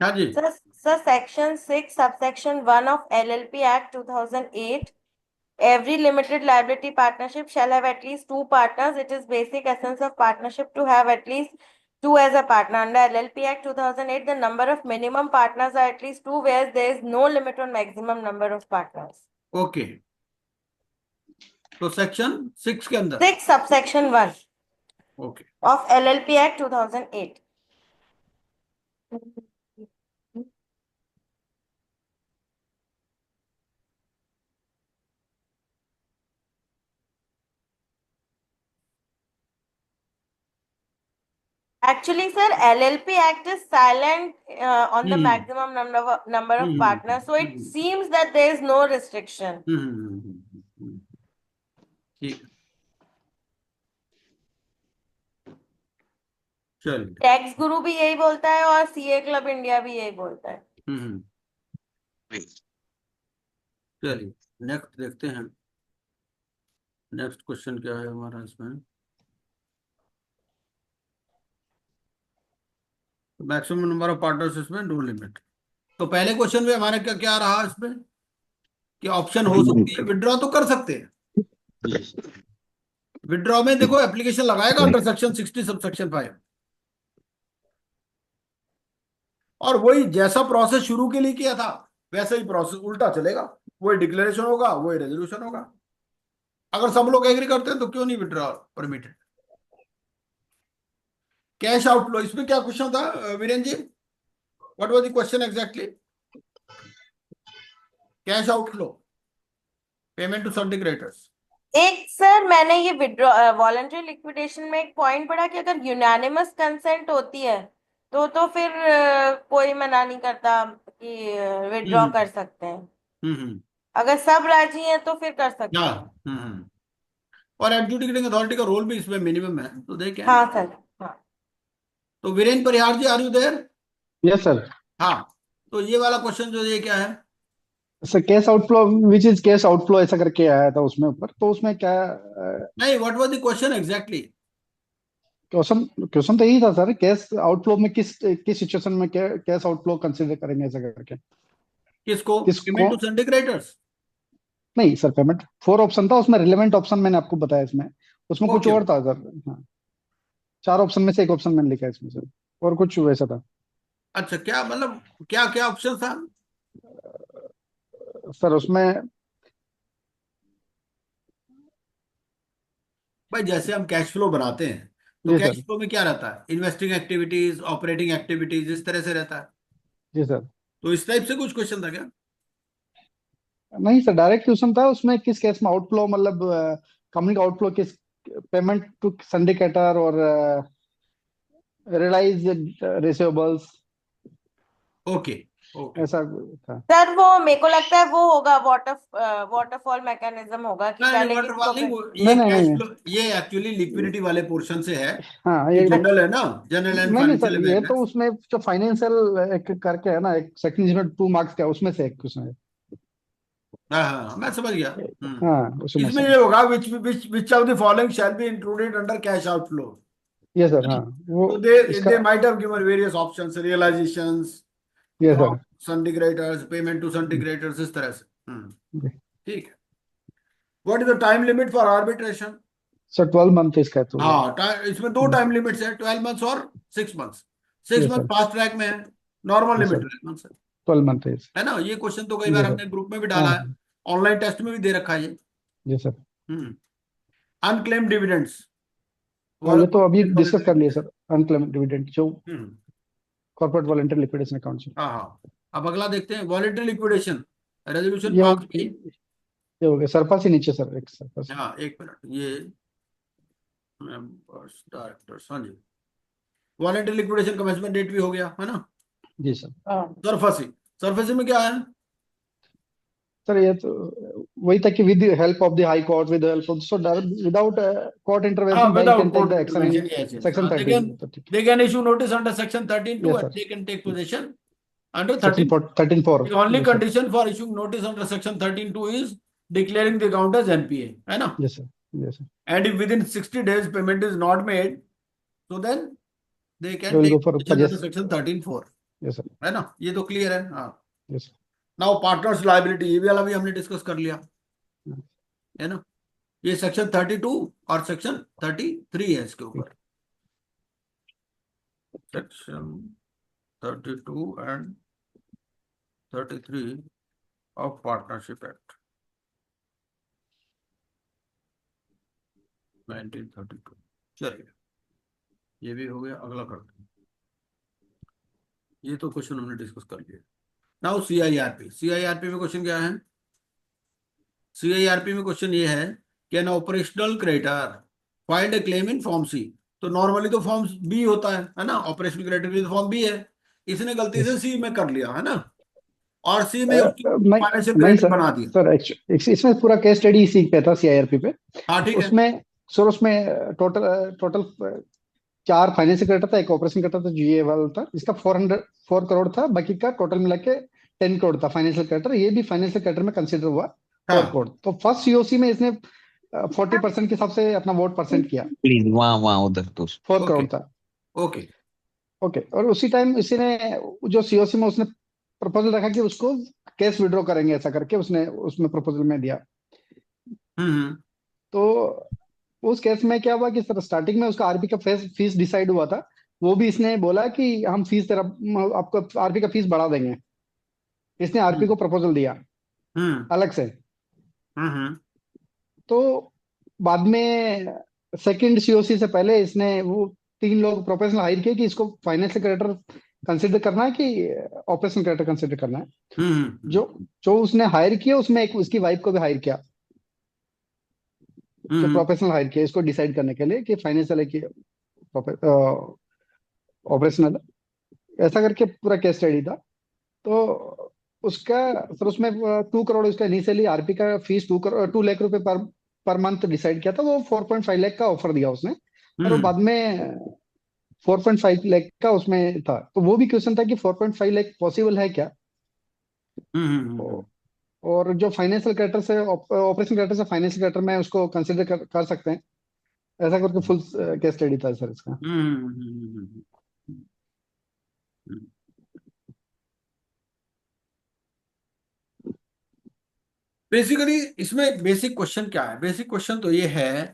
हाँ जी। Sir section 6 subsection 1 of LLP Act 2008, every limited liability partnership shall have at least 2 partners. It is basic essence of partnership to have at least 2 as a partner. Under LLP Act 2008, the number of minimum partners are at least 2, whereas there is no limit on maximum number of partners. Okay, तो section 6 के अंदर 6 subsection 1 okay, of LLP Act 2008. Actually, sir, LLP Act is silent on the hmm maximum number of partners, so it hmm seems that there is no restriction. ठीक है, चलिए। Tax गुरु भी यही बोलता है और सीए क्लब इंडिया भी यही बोलता है। हम्म चलिए, नेक्स्ट देखते हैं, नेक्स्ट क्वेश्चन क्या है हमारा इसमें। मैक्सिमम नंबर ऑफ पार्टनर्स इसमें नो लिमिट। तो पहले क्वेश्चन में हमारे क्या क्या रहा इसमें, कि ऑप्शन हो सकती है, विड्रॉ तो कर सकते हैं। विड्रॉ में देखो एप्लीकेशन लगाएगा अंडर सेक्शन 60 सब सेक्शन 5। और वही जैसा प्रोसेस शुरू के लिए किया था वैसा ही प्रोसेस उल्टा चलेगा, वही डिक्लेरेशन होगा, वही रेजोल्यूशन होगा। अगर सब लोग एग्री करते हैं तो क्यों नहीं विड्रॉ परमिटेड। कैश आउटफ्लो, इसमें क्या क्वेश्चन था Virendra ji? What was the question exactly? Cash outflow, payment to सब क्रेडिटर्स। एक सर मैंने ये विड्रॉ वॉलंटरी लिक्विडेशन में एक पॉइंट पढ़ा कि अगर यूनानिमस कंसेंट होती है तो फिर कोई मना नहीं करता कि विड्रॉ हम्म कर सकते हैं। हम्म। अगर सब राजी हैं तो फिर कर सकते हाँ। हैं। हम्म। और एडजुडिकेटिंग अथॉरिटी का रोल भी इसमें मिनिमम है, तो दे कैन। हाँ सर। हाँ तो Virendra Parihar ji, are you there? Yes sir. हाँ। तो ये वाला क्वेश्चन जो ये क्या है? Sir cash outflow which is cash outflow ऐसा करके आया था उसमें ऊपर, तो उसमें क्या नहीं, what was the question exactly? Question question तो यही था सर, कैश आउटफ्लो में किस किस सिचुएशन में कैश आउटफ्लो कंसीडर करेंगे ऐसा करके। किसको? किसको? Payment to sundry creditors. नहीं सर, पेमेंट 4 ऑप्शन था उसमें, रिलेवेंट ऑप्शन मैंने आपको बताया इसमें, उसमें कुछ ओके। और था सर। हाँ, 4 ऑप्शन में से एक ऑप्शन मैंने लिखा है इसमें सर, और कुछ वैसा था। अच्छा, क्या मतलब, क्या क्या ऑप्शन था? सर उसमें भाई जैसे हम कैश फ्लो बनाते हैं तो जी कैश सर। फ्लो में क्या रहता है? इन्वेस्टिंग एक्टिविटीज, ऑपरेटिंग एक्टिविटीज, इस तरह से रहता है। जी सर। तो इस टाइप से कुछ क्वेश्चन था क्या? नहीं सर, डायरेक्ट क्वेश्चन था उसमें, किस केस में आउटफ्लो, मतलब कंपनी का आउटफ्लो किस, पेमेंट टू सिंडिकेटर और रियलाइज रिसीवेबल्स, ओके ओके। ऐसा था। सर वो मेरे को लगता है वो होगा वाटरफॉल मैकेनिज्म होगा कि नहीं नहीं, पहले वाटरफॉल किसको नहीं, नहीं ये नहीं कैश नहीं फ्लो, ये एक्चुअली लिक्विडिटी वाले पोर्शन से है। हाँ ये ये जनरल है ना, जनरल एंड नहीं नहीं फाइनेंशियल सर, ये तो अवेयरनेस। उसमें जो फाइनेंशियल एक करके है ना, एक सेक्शन 02 मार्क्स का, उसमें से एक क्वेश्चन है। हाँ हाँ हाँ, मैं समझ गया। हम्म। हाँ उसमें इसमें से। ये होगा which of the following shall be included under cash outflow. ये सर, हाँ वो तो दे इसका। Might have given various options, realisations ये from sir. Sundry creditors, payment to sundry creditors, इस तरह से। ठीक है। What is the time limit for arbitration? Sir 12 month इसका है तो। हाँ, इसमें दो टाइम लिमिट्स है, 12 मंथ्स और 6 मंथ्स। सिक्स ये मंथ सर। फास्ट ट्रैक में है, नॉर्मल ये लिमिट सर 12 मंथ्स12 मंथ है है ना। ये क्वेश्चन तो कई ये बार सर। हमने ग्रुप में भी हाँ डाला है, ऑनलाइन टेस्ट में भी दे रखा है ये। ये सर। हम्म। Unclaim dividends. हाँ ये तो अभी डिस्कस कर लिए लिक्विडेशन। सर, अनक्लेम्ड डिविडेंड जो हम्म। कॉर्पोरेट वॉलंटरी लिक्विडेशन अकाउंट से। हाँ हाँ। अब अगला देखते हैं, वॉलेंटरी लिक्विडेशन, रेजोल्यूशन ये हो पास की। ये हो गया, सरपास ही नीचे सर, एक सरपास। हाँ, एक मिनट, ये मेंबर्स डायरेक्टर्स, हाँ जी। वॉलेंटरी लिक्विडेशन कमेंसमेंट डेट भी हो गया है ना। जी सर। हाँ सरफसी, सरफसी में क्या है? सर ये तो वही था कि with help of the high court, with help of, so without court हाँ, intervention bank can without take the court action in intervention, yes yes, section they 13, can तो ठीक they can issue notice under section 13(2) है। Yes and sir. they can take possession under section 13. 13(4). The only जी sir. condition for issuing notice under section 13(2) is declaring the account as NPA, है ना। Yes sir. Yes sir. And if within 60 days payment is not made, so then they they can will take go for possession under possess. section 13(4), yes sir. है ना। ये तो clear है, हाँ। Yes now partners liability, ये वाला भी हमने डिस्कस कर लिया, सर। है ना। ये सेक्शन 32 और सेक्शन 33 है इसके ऊपर, section 32 and 33 of partnership act 1932। चलिए, ये भी हो गया, अगला करते हैं। ये तो क्वेश्चन हमने डिस्कस कर लिया। नाउ सीआईआरपी, सीआईआरपी में क्वेश्चन क्या है? सीआईआरपी में क्वेश्चन ये है कि an operational creditor filed a claim in form C. तो नॉर्मली तो फॉर्म बी होता है ना, ऑपरेशनल क्रेडिटर की तो फॉर्म बी है। इसने गलती से यस। सी में कर लिया, है ना, और सी में उसकी नहीं फाइनेंशियल नहीं क्रेडिटर सर। बना दिया। सर इसमें पूरा केस स्टडी इसी पे था, सीआईआरपी पे। हाँ ठीक है। उसमें सर, उसमें टोटल टोटल 4 फाइनेंस क्रेडिटर था, एक ऑपरेशन क्रेडिटर था जो ये वाला था, इसका 404 करोड़ था, बाकी का टोटल मिला के 10 करोड़ था फाइनेंशियल क्रेडिटर, ये भी फाइनेंशियल क्रेडिटर में कंसिडर हुआ 4 करोड़। हाँ तो फर्स्ट सीओसी में इसने 40% के हिसाब से अपना वोट परसेंट किया, प्लीज वहाँ वहाँ उधर तो 4 करोड़ ओके था। ओके। ओके, और उसी टाइम इसी ने जो सीओसी में उसने प्रपोजल रखा कि उसको कैश विड्रॉ करेंगे ऐसा करके, उसने उसमें प्रपोजल में दिया। हम्म। तो उस केस में क्या हुआ कि सर स्टार्टिंग में उसका आरबी का फीस डिसाइड हुआ था वो भी इसने बोला कि हम फीस तेरा आपको आरपी का फीस बढ़ा देंगे। इसने आरपी को प्रपोजल दिया हम्म अलग से। हम्म तो बाद में सेकंड सीओसी से पहले इसने वो 3 लोग प्रोफेशनल हायर किए कि इसको फाइनेंशियल क्रेडिटर कंसिडर करना है कि ऑपरेशन क्रेडिटर कंसिडर करना है। जो जो उसने हायर किया उसमें एक उसकी वाइफ को भी हायर किया, जो हम्म प्रोफेशनल हायर किया इसको डिसाइड करने के लिए कि फाइनेंशियल है कि ऑपरेशनल। ऐसा करके पूरा केस स्टडी था। तो उसका फिर उसमें 2 करोड़ उसका इनिशियली आरपी का फीस 2 लाख रुपए पर मंथ डिसाइड किया था। वो 4.5 लाख का ऑफर दिया उसने, और वो बाद में 4.5 लाख का उसमें था। तो वो भी क्वेश्चन था कि 4.5 लाख पॉसिबल है क्या। हम्म और जो फाइनेंशियल क्रेडिटर से ऑपरेशन क्रेडिटर से फाइनेंशियल क्रेडिटर में उसको कंसिडर कर सकते हैं। ऐसा करके फुल केस स्टडी था सर इसका। बेसिकली इसमें बेसिक क्वेश्चन क्या है? बेसिक क्वेश्चन तो ये है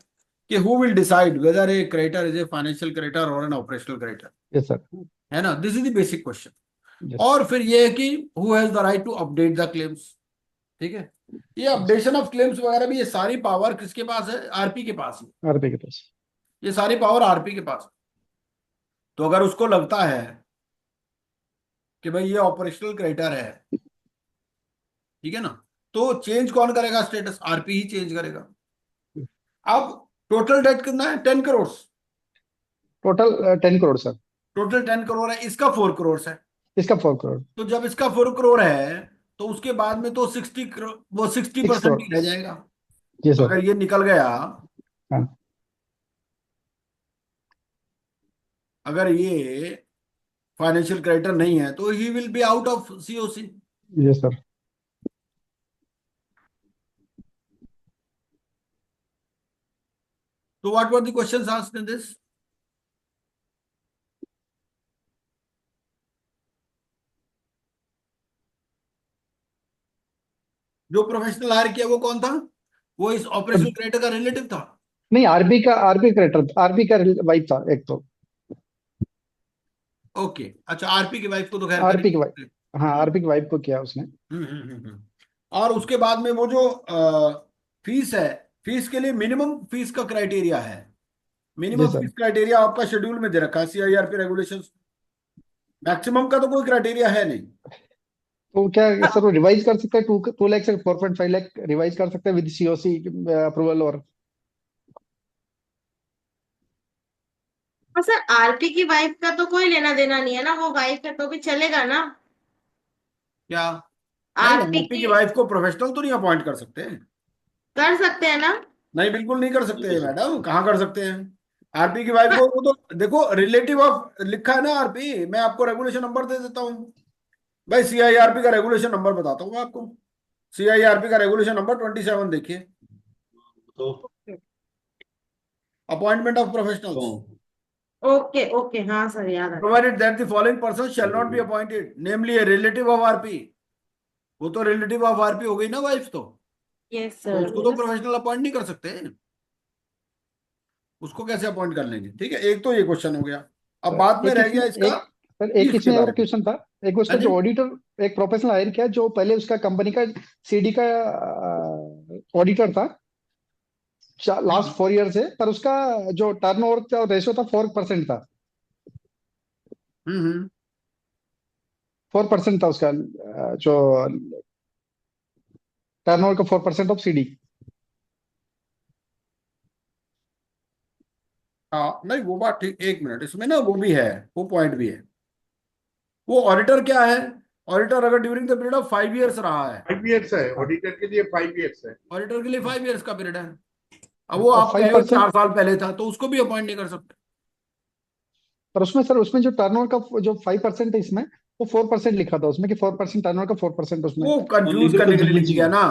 कि who will decide whether a creditor is a financial creditor or an operational creditor, yes sir. है ना? This is the basic question. Yes. और फिर ये है कि who has the right to update the claims. ठीक है, ये अपडेशन ऑफ क्लेम्स वगैरह भी, ये सारी पावर किसके पास है? आरपी के पास है। आरपी के पास। ये सारी पावर आरपी के पास है। तो अगर उसको लगता है कि भाई ये ऑपरेशनल क्रेडिटर है, ठीक है ना, तो चेंज कौन करेगा स्टेटस? आरपी ही चेंज करेगा। अब टोटल डेट कितना है? 10 crore. Total 10 crore sir. Total 10 crore है, इसका 4 करोड़ है। इसका 4 करोड़। तो जब इसका 4 करोड़ है तो उसके बाद में तो 60 करोड़, वो 60% 6 करोड़। ही रह जाएगा। जी सर। अगर ये निकल गया, हाँ। अगर ये फाइनेंशियल क्रेडिटर नहीं है तो he will be out of CoC. जी सर। तो what were the questions asked in this? जो प्रोफेशनल हायर किया वो कौन था? वो इस ऑपरेशनल क्रेडिटर का रिलेटिव था। नहीं, आरपी क्रेडिटर, आरपी का वाइफ था एक तो। ओके, अच्छा, आरपी की वाइफ को तो खैर कर ही आरपी की वाइफ। सकते। हाँ, आरपी की वाइफ को किया उसने। और उसके बाद में वो जो फीस है, फीस के लिए मिनिमम फीस का क्राइटेरिया है। जी मिनिमम सर। फीस क्राइटेरिया आपका शेड्यूल में दे रखा है, सीआईआरपी रेगुलेशन। मैक्सिमम का तो कोई क्राइटेरिया है नहीं। तो क्या सर वो रिवाइज कर सकते हैं? 2 लाख से 4.5 लाख रिवाइज कर सकते हैं विद सीओसी अप्रूवल? और हाँ सर, आरपी की वाइफ का तो कोई लेना देना नहीं है ना, वो वाइफ है तो भी चलेगा ना। क्या? नहीं, आरपी आरपी की की वाइफ को प्रोफेशनल तो नहीं अपॉइंट कर सकते। कर सकते हैं ना। नहीं, बिल्कुल नहीं कर सकते बिल्कुल सर। मैडम, कहाँ कर सकते हैं? आरपी की वाइफ को, वो तो देखो रिलेटिव ऑफ लिखा है ना आरपी। मैं आपको रेगुलेशन नंबर दे देता हूँ भाई, सीआईआरपी का रेगुलेशन नंबर बताता हूँ मैं आपको। सीआईआरपी का रेगुलेशन नंबर 27 देखिए, तो appointment of professionals. Okay okay, हाँ सर याद आ गया। Provided that the following person shall not be appointed, namely a relative of RP. वो तो रिलेटिव ऑफ आरपी हो गई ना वाइफ, यस तो सर। उसको तो प्रोफेशनल अपॉइंट नहीं कर सकते। उसको कैसे अपॉइंट कर लेंगे? ठीक है, एक तो ये क्वेश्चन हो गया। अब बात में एक रह गया इसमें इसका एक सर, एक फीस के इसमें और बारे में। क्वेश्चन था। एक हाँ उसका जी। जो ऑडिटर, एक प्रोफेशनल हायर किया जो पहले उसका कंपनी का सीडी का ऑडिटर था लास्ट 4 ईयर से, पर उसका जो टर्नओवर का रेशियो था 4% था। हम्म 4% था उसका जो टर्नओवर का 4% ऑफ सीडी। हाँ, नहीं वो बात ठीक, एक मिनट, इसमें ना वो भी है, वो पॉइंट भी है। वो ऑडिटर क्या है? ऑडिटर अगर during the period of 5 years रहा है, 5 इयर्स है, ऑडिटर के लिए 5 इयर्स है। ऑडिटर के लिए 5 इयर्स का पीरियड है। अब वो और आप फाइव कहे परसेंट 4 साल पहले था तो उसको भी अपॉइंट नहीं कर सकते। पर उसमें सर, उसमें जो टर्नओवर का जो 5% है इसमें, वो 4% लिखा था उसमें कि 4% टर्नओवर का 4% उसमें। वो कंफ्यूज लीगल करने के लिए लिख कंसल्टेंसी दिया ना।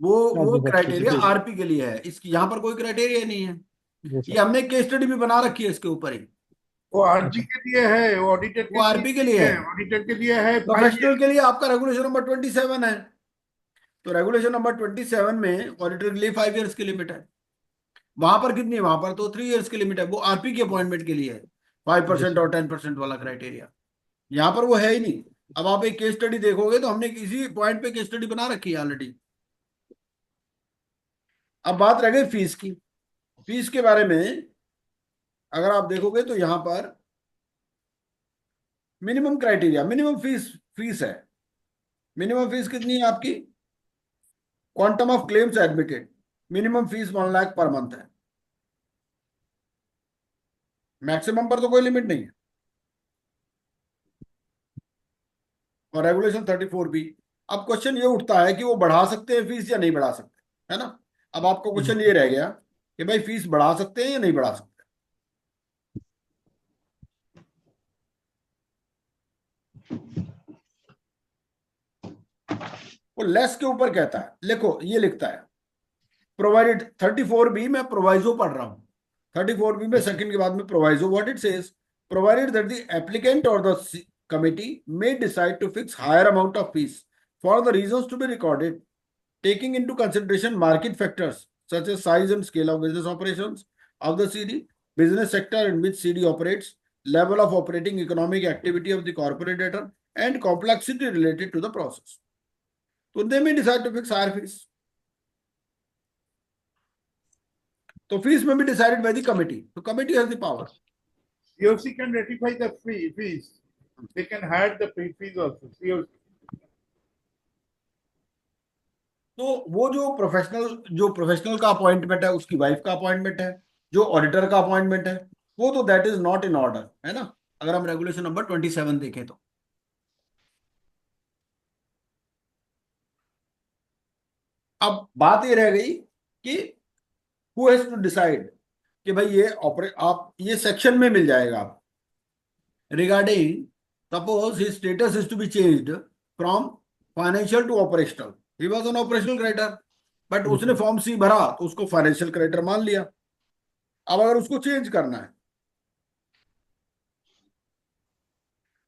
वो हाँ वो जी सर। Criteria specification. आरपी के लिए है, इसकी यहाँ पर कोई क्राइटेरिया नहीं है। जी ये सर। हमने केस स्टडी भी बना रखी है इसके ऊपर ही। वो आरपी अच्छा। के लिए है, वो ऑडिटर वो के लिए आरपी के लिए नहीं है। है। ऑडिटर के लिए है 5 इयर्स। प्रोफेशनल के लिए आपका रेगुलेशन नंबर 27 है। तो रेगुलेशन नंबर 27 में ऑडिटर के लिए 5 इयर्स की लिमिट है। वहां पर कितनी है? वहां पर तो 3 इयर्स की लिमिट है, वो आरपी की अपॉइंटमेंट के लिए है। 5% और 10% वाला क्राइटेरिया। यहाँ पर वो है ही नहीं। अब आप एक केस स्टडी देखोगे तो हमने किसी पॉइंट पे केस स्टडी बना रखी है ऑलरेडी। अब बात रह गई फीस की। फीस के बारे में अगर आप देखोगे तो यहाँ पर मिनिमम क्राइटेरिया, मिनिमम फीस है। मिनिमम फीस कितनी है आपकी? Quantum of claims admitted, minimum fees 1 lakh per month है। मैक्सिमम पर तो कोई लिमिट नहीं है। और रेगुलेशन 34 भी। अब क्वेश्चन ये उठता है कि वो बढ़ा सकते हैं फीस या नहीं बढ़ा सकते, है ना। अब आपका क्वेश्चन ये रह गया कि भाई फीस बढ़ा सकते हैं या नहीं बढ़ा सकते। वो लेस के ऊपर कहता है, देखो ये लिखता है प्रोवाइडेड 34B में प्रोवाइजो पढ़ रहा हूं। 34B में सेकंड के बाद में proviso, what it says, provided that the applicant or the committee may decide to fix higher amount of fees for the reasons to be recorded, taking into consideration market factors such as size and scale of business operations of the CD, business sector in which CD operates, level of operating economic activity of the corporate debtor, and complexity related to the process. So they may decide to fix higher fees. So fees may be decided by the committee. So committee has the power. COC can ratify the fees. They can hire the fees also. COC. तो वो जो professional का appointment है, उसकी wife का appointment है, जो auditor का अपॉइंटमेंट है, वो तो that is not in order, है ना। अगर हम रेगुलेशन नंबर 27 देखें तो अब बात ये रह गई कि हु हैज टू डिसाइड कि भाई ये आप ये सेक्शन में मिल जाएगा आप regarding suppose his status is to be changed from financial to operational. He was an operational creditor but उसने फॉर्म सी भरा तो उसको फाइनेंशियल क्रेडिटर मान लिया। अब अगर उसको चेंज करना है,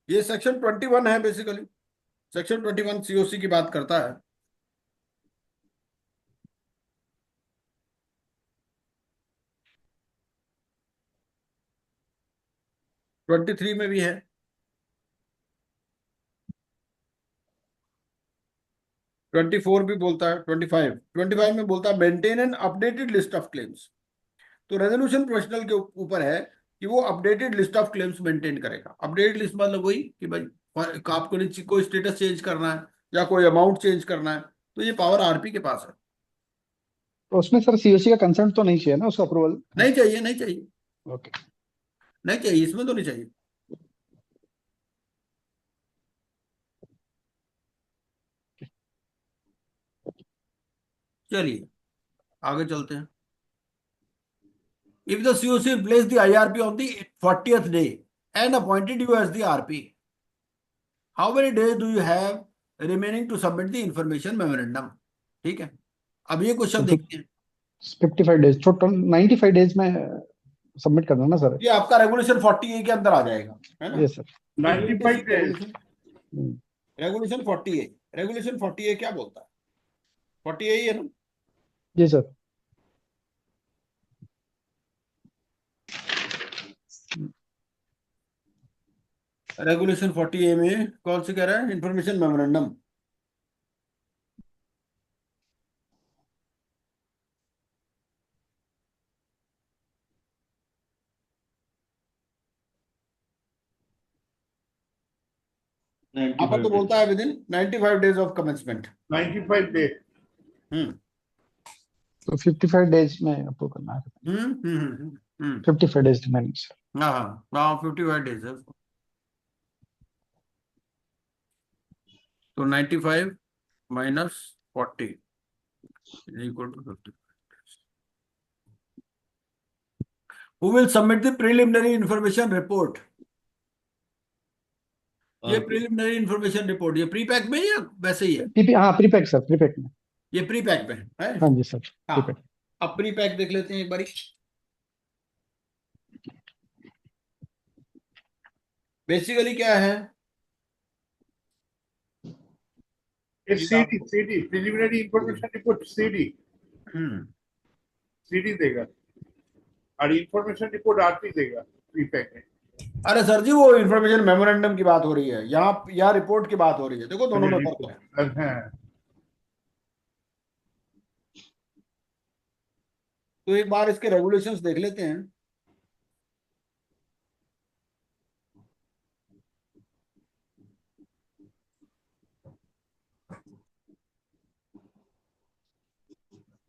ये सेक्शन 21 है बेसिकली। सेक्शन 21 सीओसी की बात करता है। ट्वेंटी थ्री में भी है, 24 भी बोलता है, 25 में बोलता है maintain an updated list of claims. तो रेजोल्यूशन प्रोफेशनल के ऊपर है कि वो updated list of claims maintain करेगा। अपडेटेड लिस्ट मतलब वही कि भाई आपको कोई स्टेटस चेंज करना है या कोई अमाउंट चेंज करना है तो ये पावर आरपी के पास है। तो उसमें सर सीओसी का कंसेंट तो नहीं चाहिए ना, उसका अप्रूवल? नहीं चाहिए, नहीं चाहिए, ओके। नहीं चाहिए, इसमें तो नहीं चाहिए। चलिए आगे चलते हैं। If the COC placed the IRP on the 40th day and appointed you as the RP, how many days do you have remaining to submit the information memorandum? ठीक है, अब ये क्वेश्चन देखते हैं। 55 डेज, टोटल 95 डेज में submit करना ना sir? ये आपका रेगुलेशन 40A के अंदर आ जाएगा, है ना। ये sir 95 days. Regulation 40A, regulation 40A क्या बोलता है? 40A ही है ना। जी सर। रेगुलेशन 40A में कौन से कह रहा है? Information memorandum. आपको तो बोलता है with in 95 days of commencement. 95 days. तो 55 डेज में अप्रूव करना है। 55 डेज रिमेनिंग सर। हाँ 55 डेज है। तो 95 minus 40 equal to 55। Who will submit the preliminary information report? ये प्रिलिमिनरी इंफॉर्मेशन रिपोर्ट ये प्री पैक में या वैसे ही है? हाँ प्रीपैक सर, प्रीपैक में। ये प्री पैक में है। हाँ जी सर, हाँ, प्रीपैक। अब प्री पैक देख लेते हैं एक बारी। बेसिकली क्या है? It's CD, preliminary information report, CD देगा और information report RP देगा प्रीपैक में। अरे सर जी, वो इंफॉर्मेशन मेमोरेंडम की बात हो रही है, यहाँ रिपोर्ट की बात हो रही है, देखो दोनों में फर्क है। हाँ, तो एक बार इसके रेगुलेशंस देख लेते हैं।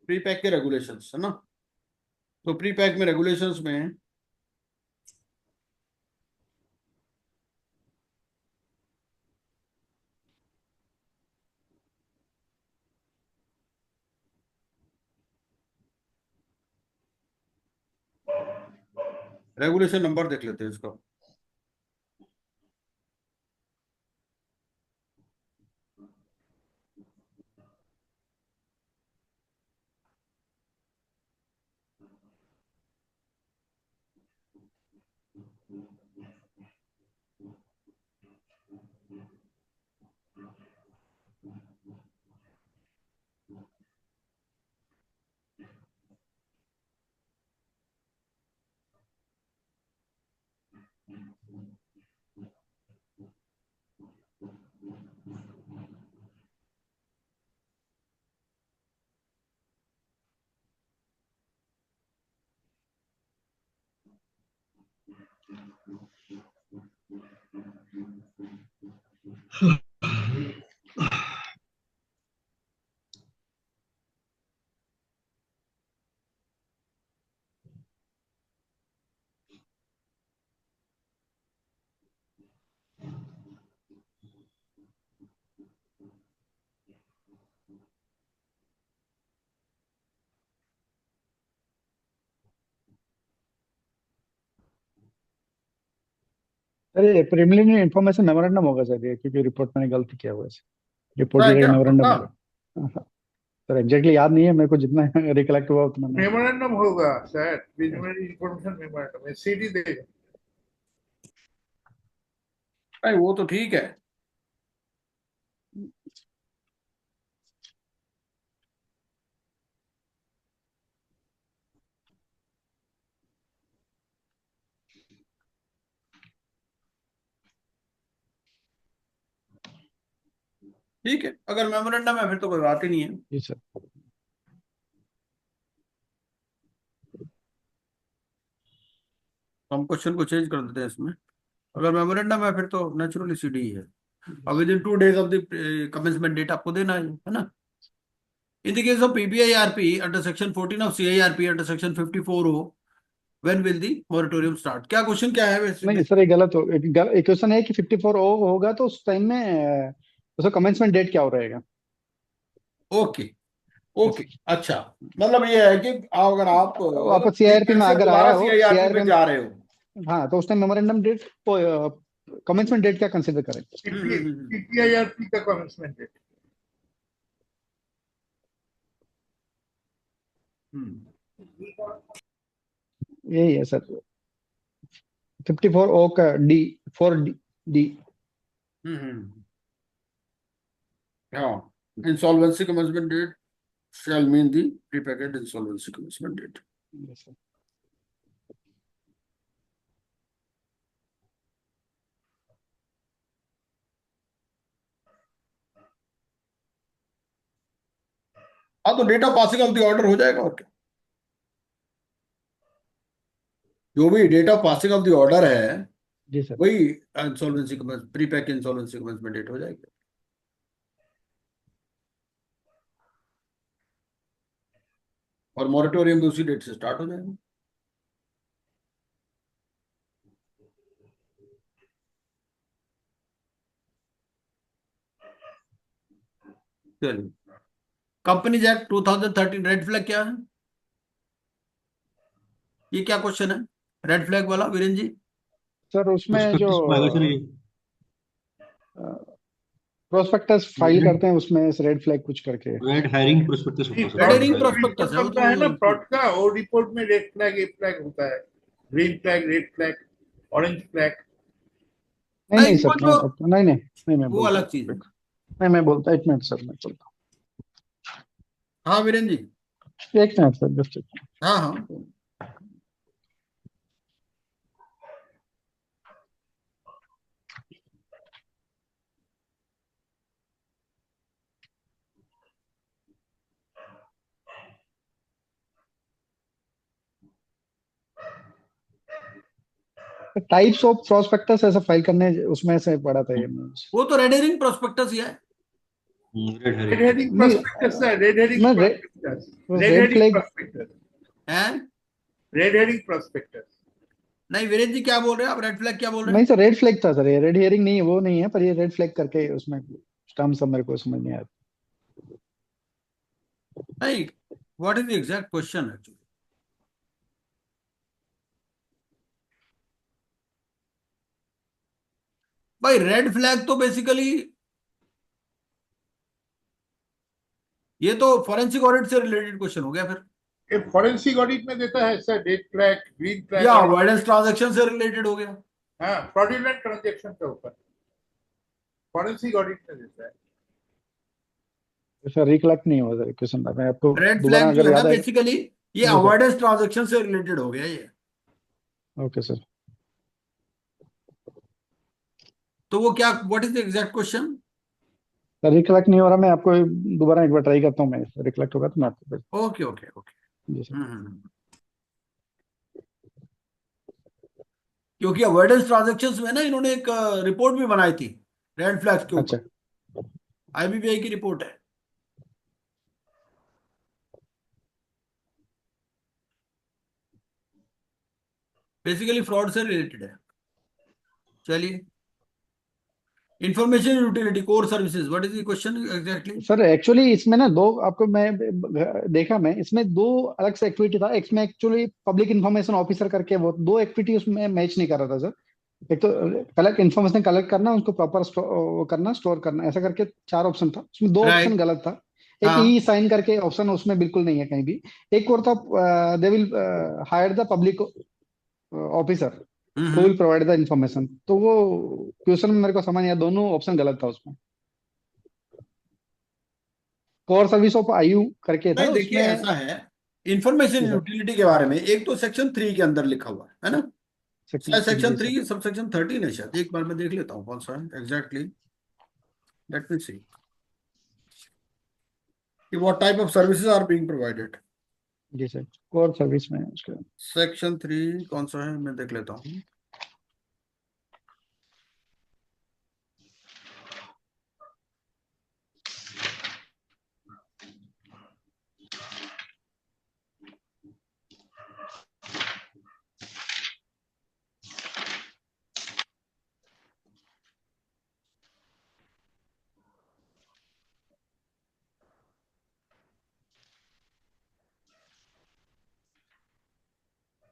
प्री पैक के रेगुलेशंस है ना। तो प्री पैक में रेगुलेशंस में रेगुलेशन नंबर देख लेते हैं इसका। अरे प्रिलिमिनरी इन्फॉर्मेशन मेमोरेंडम होगा सर ये, क्योंकि रिपोर्ट मैंने गलती किया हुआ है। रिपोर्ट है की क्या जगह मेमोरेंडम पक्का? होगा। हाँ, सर एग्जैक्टली याद नहीं है मेरे को, जितना रिकलेक्ट हुआ उतना मैं। मेमोरेंडम होगा sir, preliminary information memorandum, CD देगा। नहीं वो तो ठीक है। ठीक है, अगर मेमोरेंडम है फिर तो कोई बात ही नहीं है। जी सर। तो हम क्वेश्चन को चेंज कर देते हैं इसमें। अगर मेमोरेंडम है फिर तो नेचुरली सीडी ही है। और within 2 days of the commencement date आपको देना है ना। In the case of PPIRP under section 14 of CIRP under section 54O, when will the moratorium start? क्या क्वेश्चन क्या है नहीं वैसे? सर, ये गलत हो। एक क्वेश्चन है कि 54 ओ होगा तो उस टाइम में उसका कमेंसमेंट डेट क्या हो रहेगा। ओके, ओके, अच्छा। मतलब ये है कि अगर आप आप सीआईआरपी में प्रीपैक से अगर दोबारा आया हो, सीआईआरपी सीआईआरपी में में, जा रहे हो। हाँ, तो उस time memorandum date, commencement date क्या कंसिडर करें। हम्म। पीपीआईआरपी का कमेंसमेंट डेट। हम्म। यही है सर, 54 ओ का डी, 4D। हम्म। हाँ, insolvency commencement date shall mean the prepackaged insolvency commencement date. हाँ, तो date of passing of the order हो जाएगा और क्या। जो भी date of passing of the order है जी सर। वही insolvency pre pack insolvency commencement date हो जाएगी। और मॉरिटोरियम भी उसी डेट से स्टार्ट हो जाएगा। चलिए, कंपनीज एक्ट 2013 रेड फ्लैग क्या है? ये क्या क्वेश्चन है रेड फ्लैग वाला, वीरेन जी? सर उसमें जो प्रोस्पेक्टस में आएगा सर ये। प्रोस्पेक्टस फाइल करते हैं उसमें रेड फ्लैग कुछ करके। रेड हेरिंग प्रोस्पेक्टस होता है sir, red fraud red herring का हेरिंग। प्रोस्पेक्टस रिपोर्ट है वो बनता है ना, तो। फ्रॉड का, और रिपोर्ट में रेड फ्लैग, ए फ्लैग होता है, green flag, red flag, orange flag. नहीं नहीं नहीं सर, वो मैं जो करता, नहीं नहीं नहीं, मैं वो बोलता अलग चीज है। हूँ। नहीं, मैं बोलता, एक मिनट सर, मैं बोलता हाँ वीरेन जी। हूँ, एक मिनट सर, जस्ट। हाँ हाँ। टाइप्स ऑफ प्रोस्पेक्टस ऐसा फाइल करने उसमें से पढ़ा था ये मैं। वो तो रेड हेरिंग प्रोस्पेक्टस ही है। रेड Red हेरिंग herring नहीं prospectus, sir. Red herring मैं prospectus. Red red herring flag prospectus. हैं? Red herring prospectus. नहीं वीरेंद्र जी क्या बोल रहे हैं आप? रेड फ्लैग क्या बोल रहे नहीं हैं? सर, रेड फ्लैग था सर, ये रेड हियरिंग नहीं है, वो नहीं है, पर ये रेड फ्लैग करके उसमें टर्म सब मेरे को समझ नहीं आया। नहीं, what is the exact question actually? भाई रेड फ्लैग तो बेसिकली ये तो फॉरेंसिक ऑडिट से रिलेटेड क्वेश्चन हो गया फिर, ये फोरेंसिक ऑडिट में देता है sir, red flag, green flag या और अवॉइडेंस ट्रांजैक्शन से रिलेटेड हो गया। हाँ फ्रॉडुलेंट ट्रांजेक्शन के ऊपर फोरेंसिक ऑडिट में देता है। सर रिकलेक्ट नहीं हुआ सर क्वेश्चन, मैं आपको रेड दोबारा फ्लैग जो अगर है ना याद आए। बेसिकली ये जी सर। अवॉइडेंस ट्रांजैक्शन से रिलेटेड हो गया ये। Okay sir. तो वो क्या, what is the exact question? Sir recollect नहीं हो रहा, मैं आपको दोबारा एक बार ट्राई करता हूँ, मैं रिकलेक्ट होगा तो मैं आपको। Okay okay okay. जी सर। क्योंकि अवॉइडेंस ट्रांजैक्शंस में ना इन्होंने एक रिपोर्ट भी बनाई थी रेड फ्लैग्स के अच्छा। ऊपर, आईबीबीआई की रिपोर्ट है। बेसिकली फ्रॉड से रिलेटेड है। चलिए, information utility core services, what is the question exactly? Sir actually इसमें ना दो आपको मैं देखा, मैं इसमें दो अलग से एक्टिविटी था, एक में एक्चुअली पब्लिक इन्फॉर्मेशन ऑफिसर करके, वो दो एक्टिविटी उसमें मैच नहीं कर रहा था सर। एक तो कलेक्ट इन्फॉर्मेशन कलेक्ट करना, उसको प्रॉपर करना, स्टोर करना, ऐसा करके चार ऑप्शन था, उसमें दो ऑप्शन राइट। गलत था। एक हाँ। ई साइन करके ऑप्शन उसमें बिल्कुल नहीं है कहीं भी। एक और था, they will hire the public officer who hmm. Will provide the information, तो वो क्वेश्चन में मेरे को समझ नहीं आया, दोनों ऑप्शन गलत था उसमें। कोर सर्विस ऑफ आयु करके था नहीं देखिए उसमें। ऐसा है, इंफॉर्मेशन जी सर। यूटिलिटी के बारे में एक तो सेक्शन 3 के अंदर लिखा हुआ है ना? शायद सेक्शन जी सर। 3 सब सेक्शन 13 है शायद, एक बार मैं देख लेता हूँ कौन सा है एग्जैक्टली। लेट मी सी कि what type of services are being provided. जी सर, कोर सर्विस में उसके। सेक्शन 3 कौन सा है मैं देख लेता हूँ।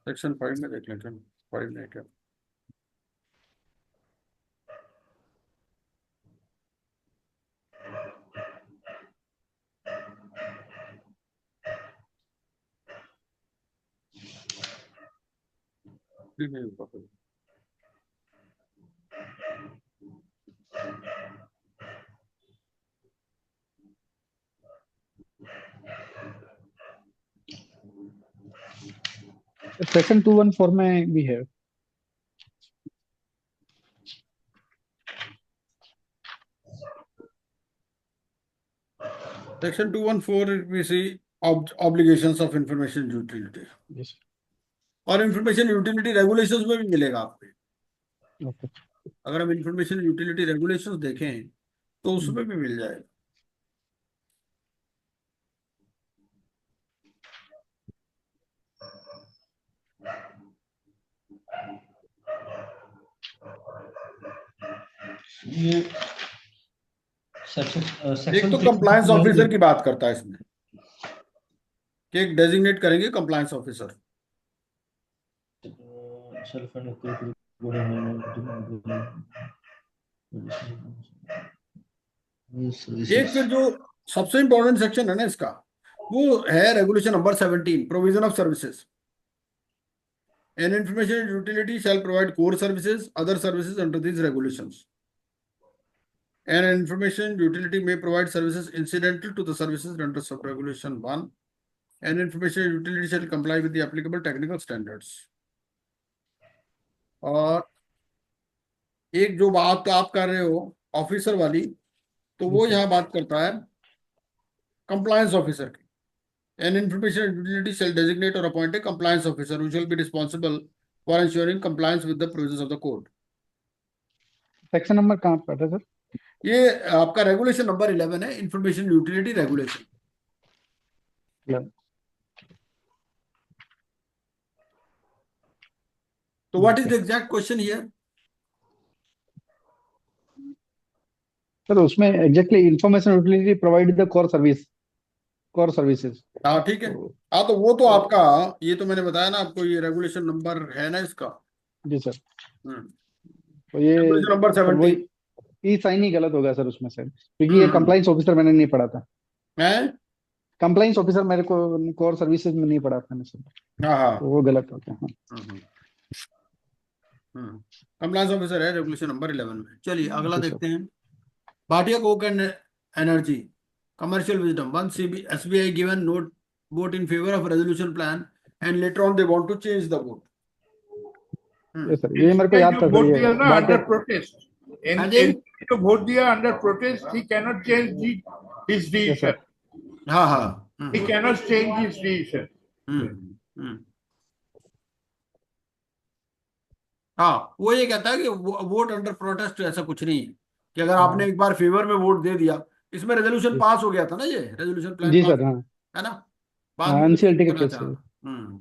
सेक्शन 5 में देख लेते हैं, 5 में क्या। सेक्शन 214 में भी है। Section 214 we see obligations of information utility, जी सर। और इंफॉर्मेशन यूटिलिटी रेगुलेशंस में भी मिलेगा आपको। ओके। अगर हम इंफॉर्मेशन यूटिलिटी रेगुलेशंस देखें तो उसमें भी मिल जाएगा। ये सेक्शन एक सेक्शन तो कंप्लायंस ऑफिसर की बात करता है इसमें कि एक डेजिग्नेट करेंगे कंप्लायंस ऑफिसर। सेल्फ एंड एक फिर जो सबसे इंपॉर्टेंट सेक्शन है ना इसका, वो है regulation number 17, provision of services. An information utility shall provide core services, other services under these regulations. An information utility may provide services incidental to the services under sub-regulation 1. An information utility shall comply with the applicable technical standards. और एक जो बात आप कर रहे हो officer वाली, तो वो यहाँ बात करता है कंप्लायंस ऑफिसर की। An information utility shall designate or appoint a compliance officer who shall be responsible for ensuring compliance with the provisions of the code. Section number कहाँ पर है सर? ये आपका रेगुलेशन नंबर 11 है, इंफॉर्मेशन यूटिलिटी रेगुलेशन। तो what is the exact question here? Sir उसमें exactly information utility provide the core services. हाँ ठीक है। हाँ तो वो तो आपका, ये तो मैंने बताया ना आपको, ये रेगुलेशन नंबर है ना इसका। जी सर। हम्म, तो ये रेगुलेशन नंबर सर 17 वही ई साइन ही गलत हो गया सर उसमें सर, क्योंकि ये कंप्लाइंस ऑफिसर मैंने नहीं पढ़ा था। है। कंप्लाइंस ऑफिसर मेरे को कोर सर्विसेज में नहीं पढ़ा था सर, हाँ हाँ। तो वो गलत हो गया। हाँ कंप्लायंस ऑफिसर है रेगुलेशन नंबर 11 में। चलिए अगला जी सर। देखते हैं। Bhatia Coke and energy commercial wisdom, one SBI given note vote in favor of resolution plan and later on they want to change the vote. ये सर ये मेरे को याद जो था सर, वोट ये दिया ना बात है। अंडर प्रोटेस्ट, हाँ जी। जो वोट दिया under protest, he cannot change his decision. हाँ हाँ। He cannot change his decision. हम्म। हाँ वो ये कहता है कि वोट अंडर प्रोटेस्ट ऐसा कुछ नहीं है, कि अगर आपने एक बार फेवर में वोट दे दिया, इसमें रेजोल्यूशन पास हो गया था ना, ये रेजोल्यूशन प्लान जी पास सर। हाँ है ना, बाद में एनसीएलटी का करना केस चाह है। हम्म,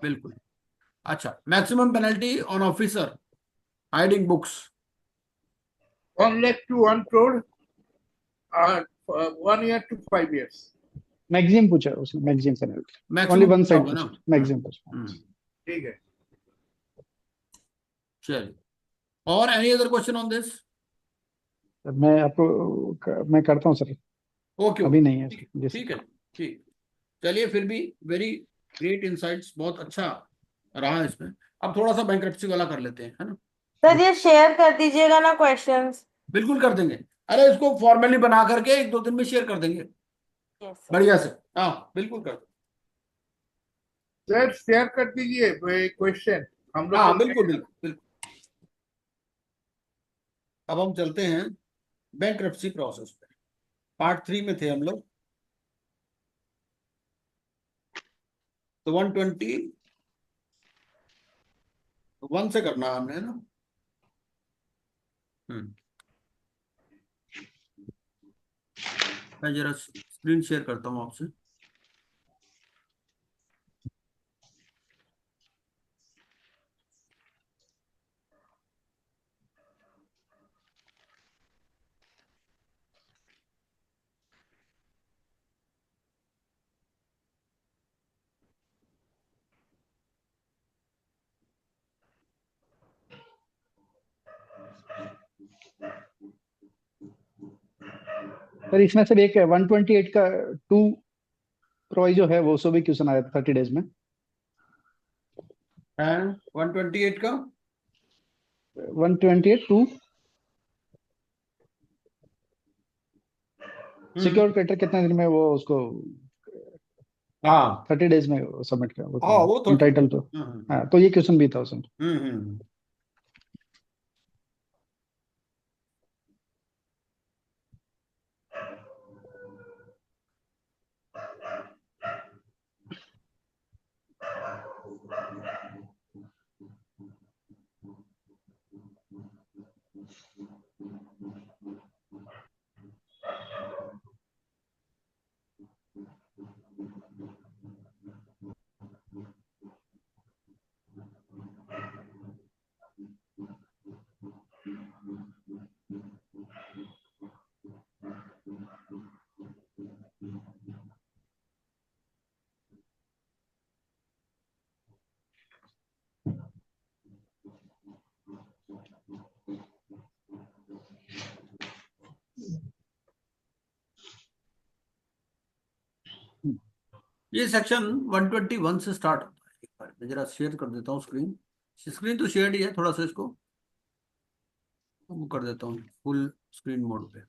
बिल्कुल। अच्छा, maximum penalty on officer hiding books. 1 lakh to 1 crore, 1 year to 5 years. Maximum पूछा है उसने, maximum penalty, only maximum one पूछा साइड होगा ना। पूछा, मैक्सिमम पूछा। ठीक है। चलिए, और any other question on this? Sir मैं आपको मैं करता हूँ सर, ओके अभी ओके, नहीं है ठीक जी सर। ठीक है। ठीक, चलिए फिर भी वेरी ग्रेट इनसाइट्स, बहुत अच्छा रहा इसमें। अब थोड़ा सा बैंक्रप्सी वाला कर लेते हैं, है ना। सर ये शेयर कर दीजिएगा ना क्वेश्चंस। बिल्कुल कर देंगे। अरे इसको फॉर्मली बना करके 1-2 दिन में शेयर कर देंगे यस सर। बढ़िया से। हाँ बिल्कुल कर देंगे। सर शेयर कर दीजिए क्वेश्चन हम लोग हाँ को। बिल्कुल बिल्कुल बिल्कुल। अब हम चलते हैं बैंक्रप्सी प्रोसेस पे। पार्ट 3 में थे हम लोग। तो 121 से करना है हमने, है ना। मैं जरा स्क्रीन शेयर करता हूँ आपसे। सर इसमें सर एक 128 का 2 प्रोविजो है, वो सो भी क्वेश्चन आया था 30 डेज में। 128 का 128 2 सिक्योर क्रेडिटर कितने दिन में वो उसको हाँ 30 डेज में सबमिट कर वो हाँ, करना वो 30। इंटाइटल तो। हाँ तो ये क्वेश्चन भी था उसमें। हम्म। ये सेक्शन 121 से स्टार्ट होता है। एक बार मैं जरा शेयर कर देता हूँ स्क्रीन। स्क्रीन तो शेयर ही है, थोड़ा सा इसको वो कर देता हूँ फुल स्क्रीन मोड पे।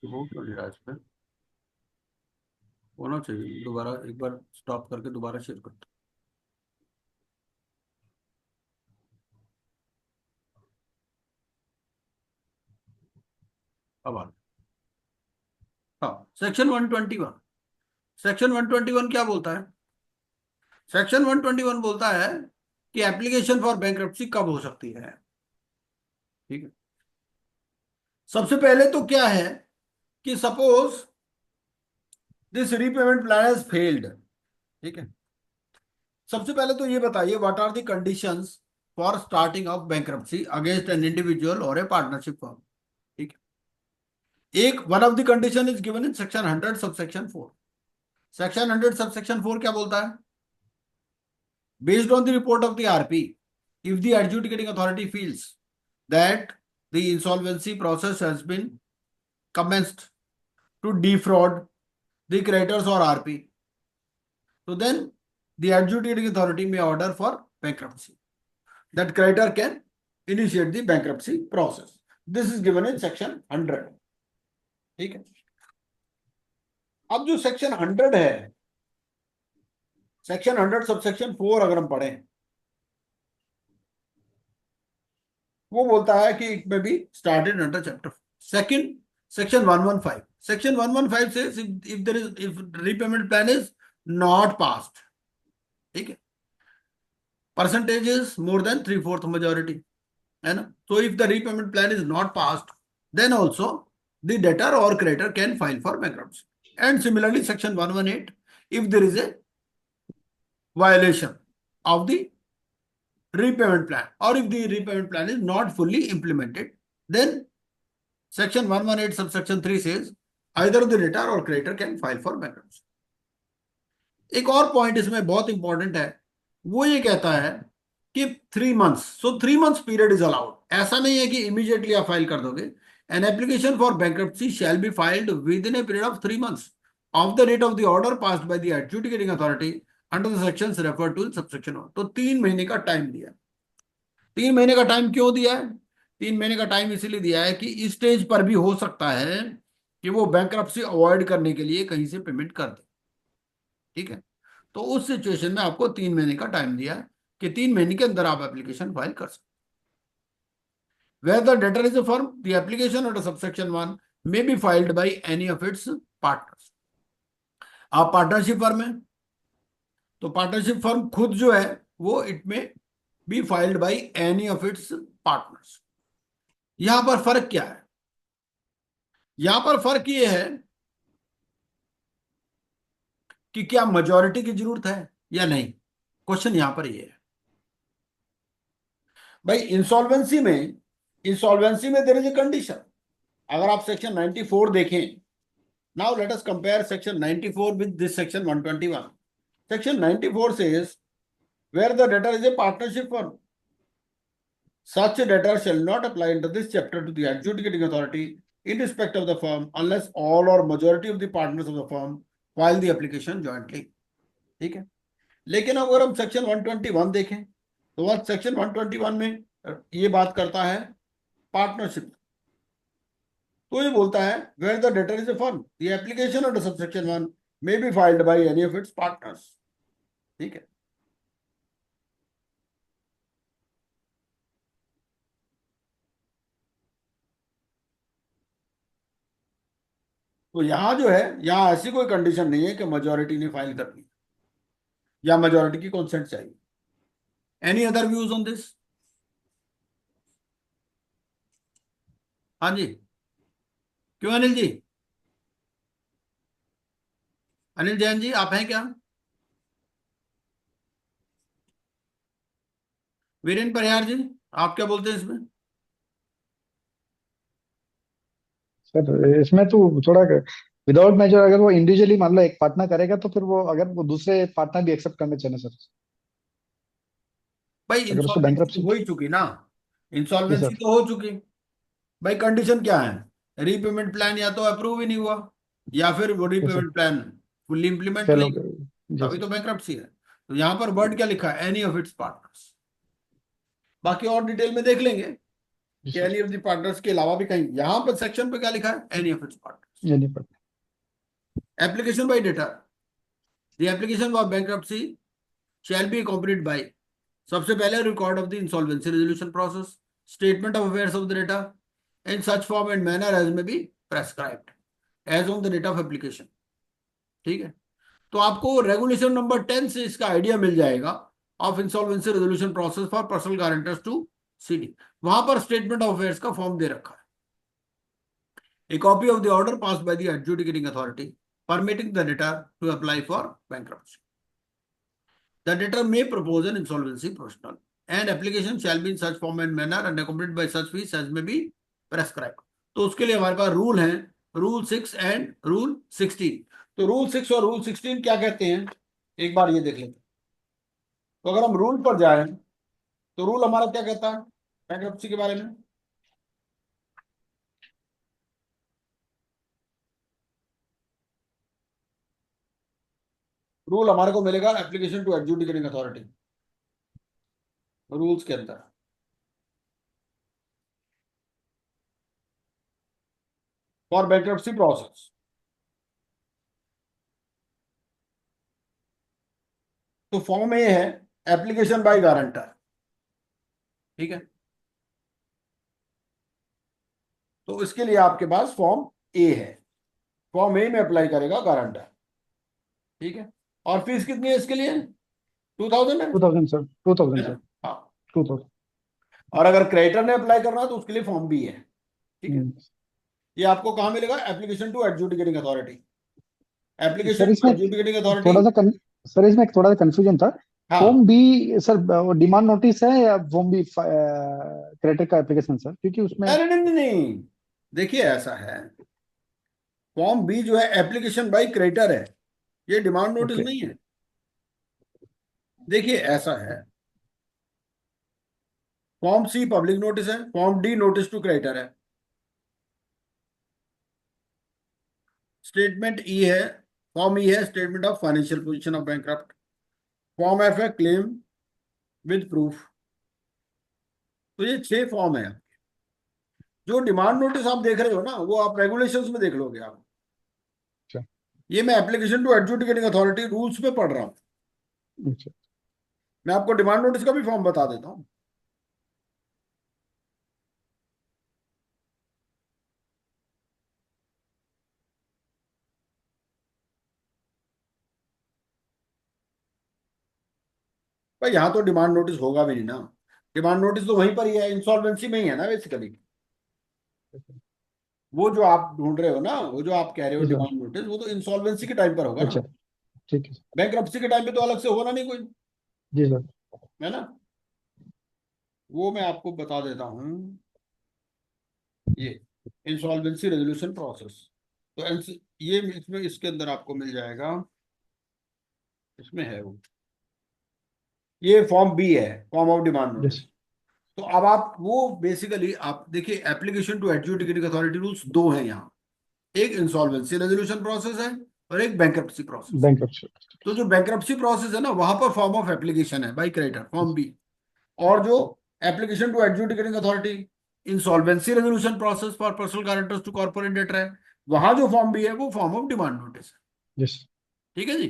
हो क्यों नहीं रहा इस पे? होना चाहिए। दोबारा एक बार स्टॉप करके दोबारा शेयर करते हैं। अब हाँ, सेक्शन 121। सेक्शन 121 क्या बोलता है? सेक्शन 121 बोलता है कि एप्लीकेशन फॉर बैंक्रप्सी कब हो सकती है। ठीक है। सबसे पहले तो क्या है कि suppose this repayment plan has failed. ठीक है। सबसे पहले तो ये बताइए what are the conditions for starting of bankruptcy against an individual और ए पार्टनरशिप फर्म। ठीक है। एक one of the condition is given in section 100 subsection 4। Section 100 subsection 4 क्या बोलता है? Based on the report of the RP, if the adjudicating authority feels that the insolvency process has been commenced to defraud the creditors or RP, so then the adjudicating authority may order for bankruptcy. That creditor can initiate the bankruptcy process. This is given in section 100. ठीक है। अब जो section 100 है, section 100 subsection 4 अगर हम पढ़ें, वो बोलता है कि it may be started under chapter second section 115। Section 115 से if there is if repayment plan is not passed, ठीक है, percentage is more than 3/4 majority, है ना। तो if the repayment plan is not passed then also the debtor or creditor can file for bankruptcy. And similarly section 118 if there is a violation of the repayment plan or if the repayment plan is not fully implemented, then section 118 subsection 3 says either the debtor or creditor can file for bankruptcy. एक और point इसमें बहुत important है, वो ये कहता है कि 3 months, so 3 months period is allowed. ऐसा नहीं है कि इमीडिएटली आप फाइल कर दोगे। An application for bankruptcy shall be filed within a period of 3 months of the date of the order passed by the adjudicating authority under the sections referred to in subsection 1। तो 3 महीने का time दिया। 3 महीने का time क्यों दिया है? 3 महीने का टाइम इसीलिए दिया है कि इस स्टेज पर भी हो सकता है कि वो बैंक्रप्सी अवॉइड करने के लिए कहीं से पेमेंट कर दे। ठीक है। तो उस सिचुएशन में आपको 3 महीने का टाइम दिया है कि 3 महीने के अंदर आप एप्लीकेशन फाइल कर सकते। Where the debtor is a firm, the application under subsection 1 may be filed by any of its partners. आप पार्टनरशिप फर्म है तो पार्टनरशिप फर्म खुद जो है वो it may be filed by any of its partners. यहां पर फर्क क्या है? यहां पर फर्क ये है कि क्या मेजॉरिटी की जरूरत है या नहीं। क्वेश्चन यहां पर ये है भाई। इंसॉल्वेंसी में देयर इज ए कंडीशन। अगर आप सेक्शन 94 देखें, now let us compare section 94 with this section 121। Section 94 says where the debtor is a partnership firm, such a debtor shall not apply under this chapter to the adjudicating authority in respect of the firm unless all or majority of the partners of the firm file the application jointly। ठीक है। लेकिन अगर हम section 121 देखें तो वह section 121 में ये बात करता है पार्टनरशिप। तो ये बोलता है where the debtor is a firm, the application under subsection 1 may be filed by any of its partners। ठीक है। तो यहां जो है, यहां ऐसी कोई कंडीशन नहीं है कि मेजॉरिटी ने फाइल करनी या मेजॉरिटी की कंसेंट चाहिए। Any other views on this? हाँ जी, क्यों अनिल जी? अनिल जैन जी आप हैं क्या? वीरेंद्र परिहार जी आप क्या बोलते हैं इसमें? सर इसमें तो थोड़ा विदाउट मेजर, अगर वो इंडिविजुअली मान लो एक पार्टनर करेगा तो फिर वो अगर वो दूसरे पार्टनर भी एक्सेप्ट करने चाहिए सर। भाई अगर उसको इंसॉल्वेंसी बैंक्रप्सी। हो ही चुकी ना, जी इंसॉल्वेंसी सर। तो हो चुकी। भाई कंडीशन क्या है? रीपेमेंट प्लान या तो अप्रूव ही नहीं हुआ या फिर वो जी sir. Repayment plan fully implement fail नहीं हो हुआ, गए। जी तभी सर। तो बैंक्रप्सी है। तो यहां पर वर्ड क्या लिखा है? Any of its partners. बाकी और डिटेल में देख लेंगे जी कि sir. Any of the partners के अलावा भी कहीं, यहां पर सेक्शन पे क्या लिखा है? Any of its partners. ये नहीं पढ़ना। Application by debtor, the application for bankruptcy shall be accompanied by, सबसे पहले record of the insolvency resolution process, statement of affairs of the debtor in such form and manner as may be prescribed as on the date of application. ठीक है, तो आपको regulation number 10 से इसका idea मिल जाएगा of insolvency resolution process for personal guarantors to CD. वहां पर स्टेटमेंट ऑफ अफेयर्स का फॉर्म दे रखा है। A copy of the order passed by the adjudicating authority permitting the debtor to apply for bankruptcy. The debtor may propose an insolvency provisional and application shall be in such form and manner and accompanied by such fees as may be prescribed. तो उसके लिए हमारे पास rule है, rule 6 and rule 16। तो rule 6 और rule 16 क्या कहते हैं, एक बार ये देख लेते हैं। तो अगर हम रूल पर जाएं तो रूल हमारा क्या कहता है बैंक्रप्सी के बारे में। रूल हमारे को मिलेगा application to adjudicating authority, rules के अंदर। फॉर बैंक्रप्सी प्रोसेस, तो फॉर्म ए है एप्लीकेशन बाय गारंटर। ठीक है, तो इसके लिए आपके पास फॉर्म ए है, फॉर्म ए में अप्लाई करेगा गारंटर। ठीक है, और फीस कितनी है इसके लिए, 2000 है 2000 सर, 2000 है ना? सर, हाँ, 2000। और अगर क्रेडिटर ने अप्लाई करना है तो उसके लिए फॉर्म बी है। ठीक है, ये आपको कहाँ मिलेगा, application to adjudicating authority, sir application इसमें टू एडजुडिकेटिंग थोड़ा अथॉरिटी। सा सर इसमें थोड़ा सा कंफ्यूजन था। हाँ, फॉर्म बी सर वो डिमांड नोटिस है या फॉर्म बी क्रेडिटर का एप्लीकेशन सर, क्योंकि उसमें नहीं नहीं नहीं नहीं, देखिए ऐसा है, फॉर्म बी जो है एप्लीकेशन बाय क्रेडिटर है, ये डिमांड नोटिस ओके नहीं है। देखिए ऐसा है, फॉर्म सी पब्लिक नोटिस है, form D notice to creditor है, स्टेटमेंट ई है, फॉर्म ई है statement of financial position of bankrupt, form F है क्लेम विद प्रूफ। तो ये 6 फॉर्म है। जो डिमांड नोटिस आप देख रहे हो ना, वो आप रेगुलेशंस में देख लोगे आप। अच्छा ये मैं application to adjudicating authority rules में पढ़ रहा हूँ। अच्छा मैं आपको डिमांड नोटिस का भी फॉर्म बता देता हूँ। भाई यहाँ तो डिमांड नोटिस होगा भी नहीं ना, डिमांड नोटिस तो वहीं पर ही है, इंसॉल्वेंसी में ही है ना बेसिकली। वो जो आप ढूंढ रहे हो ना, वो जो आप कह रहे हो जी सर, डिमांड नोटिस, वो तो इंसॉल्वेंसी के टाइम पर होगा अच्छा ना, ठीक है सर, बैंक्रप्सी के टाइम पे तो अलग से होना नहीं कोई, जी सर, है ना। वो मैं आपको बता देता हूँ, ये इंसॉल्वेंसी रेजोल्यूशन प्रोसेस। तो ये इसमें इसके अंदर आपको मिल जाएगा, इसमें है वो, ये फॉर्म बी है, form of demand notice. Yes तो अब आप वो बेसिकली आप देखिए, application to adjudicating authority rules 2 हैं यहाँ, एक इंसॉल्वेंसी रेजोल्यूशन प्रोसेस है और एक बैंक्रप्सी प्रोसेस। बैंक तो जो बैंक्रप्सी प्रोसेस है ना, वहां पर फॉर्म ऑफ एप्लीकेशन है बाय क्रेडिटर, फॉर्म बी। और जो application to adjudicating authority insolvency resolution process for personal guarantors to corporate debtor है, वहां जो फॉर्म बी है वो फॉर्म ऑफ डिमांड नोटिस है। यस। ठीक है जी,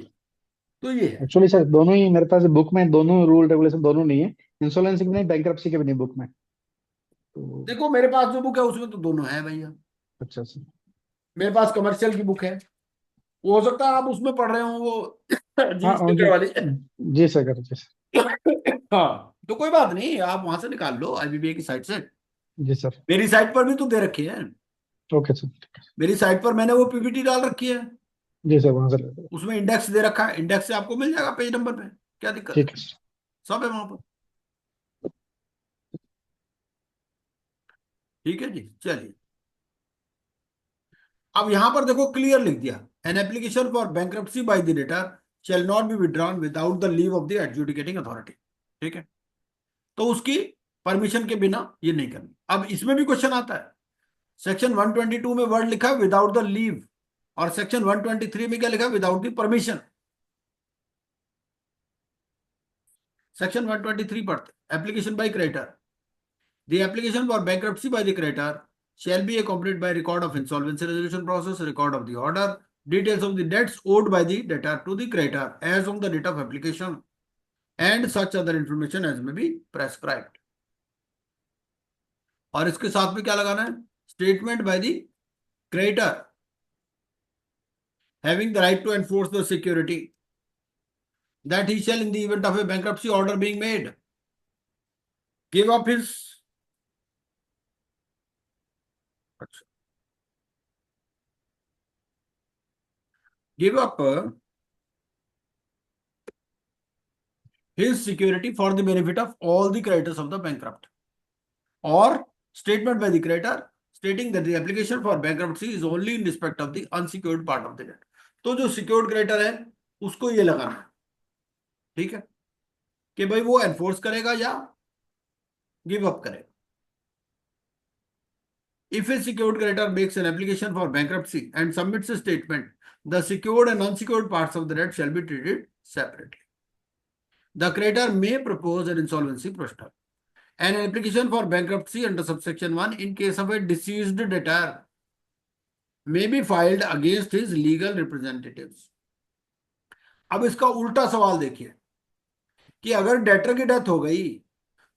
तो ये है। एक्चुअली सर दोनों ही मेरे पास बुक में, दोनों रूल रेगुलेशन दोनों नहीं है, इंश्योरेंस की भी नहीं, बैंक्रप्सी के भी नहीं बुक में। तो देखो मेरे पास जो बुक है उसमें तो दोनों है भैया। अच्छा सर, मेरे पास कमर्शियल की बुक है, वो हो सकता है आप उसमें पढ़ रहे हो, वो जी हाँ स्पीकर वाली। जी सर, कर जी सर, हाँ, तो कोई बात नहीं, आप वहां से निकाल लो आईबीबीए की साइट से। जी सर, मेरी साइट पर भी तो दे रखी है, ओके सर, मेरी साइट पर मैंने वो पीपीटी डाल रखी है, जी सर वहां से ले लो। उसमें इंडेक्स दे रखा है, इंडेक्स से आपको मिल जाएगा पेज नंबर पे, क्या दिक्कत है, ठीक है सर, सब है वहां पर। ठीक है जी, चलिए अब यहां पर देखो क्लियर लिख दिया, N application for bankruptcy by the debtor shall not be withdrawn without the leave of the adjudicating authority. ठीक है, तो उसकी परमिशन के बिना ये नहीं करनी। अब इसमें भी क्वेश्चन आता है, सेक्शन 122 में वर्ड लिखा है विदाउट द लीव, और सेक्शन 123 में क्या लिखा है, विदाउट द परमिशन। सेक्शन 123 पढ़ते, application by creditor, the application for bankruptcy by the creditor shall be accompanied by record of insolvency resolution process, record of the order, details of the debts owed by the debtor to the creditor as on the date of application, and such other information as may be prescribed. और इसके साथ में क्या लगाना है? Statement by the creditor having the right to enforce the security that he shall, in the event of a bankruptcy order being made, give up his his security for the benefit of all the creditors of the bankrupt, or statement by the creditor stating that the application for bankruptcy is only in respect of the unsecured part of the debt. तो जो secured creditor है उसको ये लगाना है, ठीक है, कि भाई वो एनफोर्स करेगा या गिव अप करेगा. If a secured creditor makes an application for bankruptcy and submits a statement, the secured and unsecured parts of the debt shall be treated separately. The creditor may propose an insolvency procedure and an application for bankruptcy under subsection 1 in case of a deceased debtor may be filed against his legal representatives. अब इसका उल्टा सवाल देखिए कि अगर debtor की death हो गई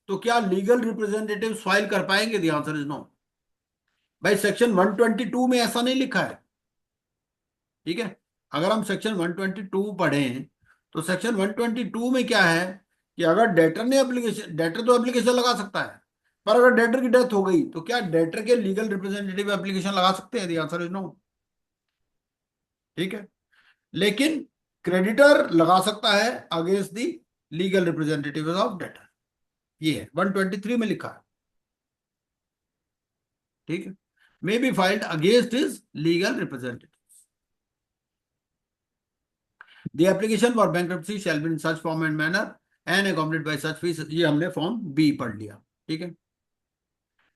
तो क्या लीगल रिप्रेजेंटेटिव फाइल कर पाएंगे? The answer is no. भाई सेक्शन 122 में ऐसा नहीं लिखा है, ठीक है. अगर हम सेक्शन 122 पढ़ें तो सेक्शन 122 में क्या है कि अगर डेटर तो एप्लीकेशन लगा सकता है, पर अगर डेटर की डेथ हो गई तो क्या डेटर के लीगल रिप्रेजेंटेटिव एप्लीकेशन लगा सकते हैं? The answer is no. ठीक है, लेकिन क्रेडिटर लगा सकता है against the legal representative of debtor. ये है 123 में लिखा है, ठीक है. May be filed against his legal representative. The application for bankruptcy shall be in such form and manner and accompanied by such fees. ये हमने फॉर्म बी पढ़ लिया, ठीक है.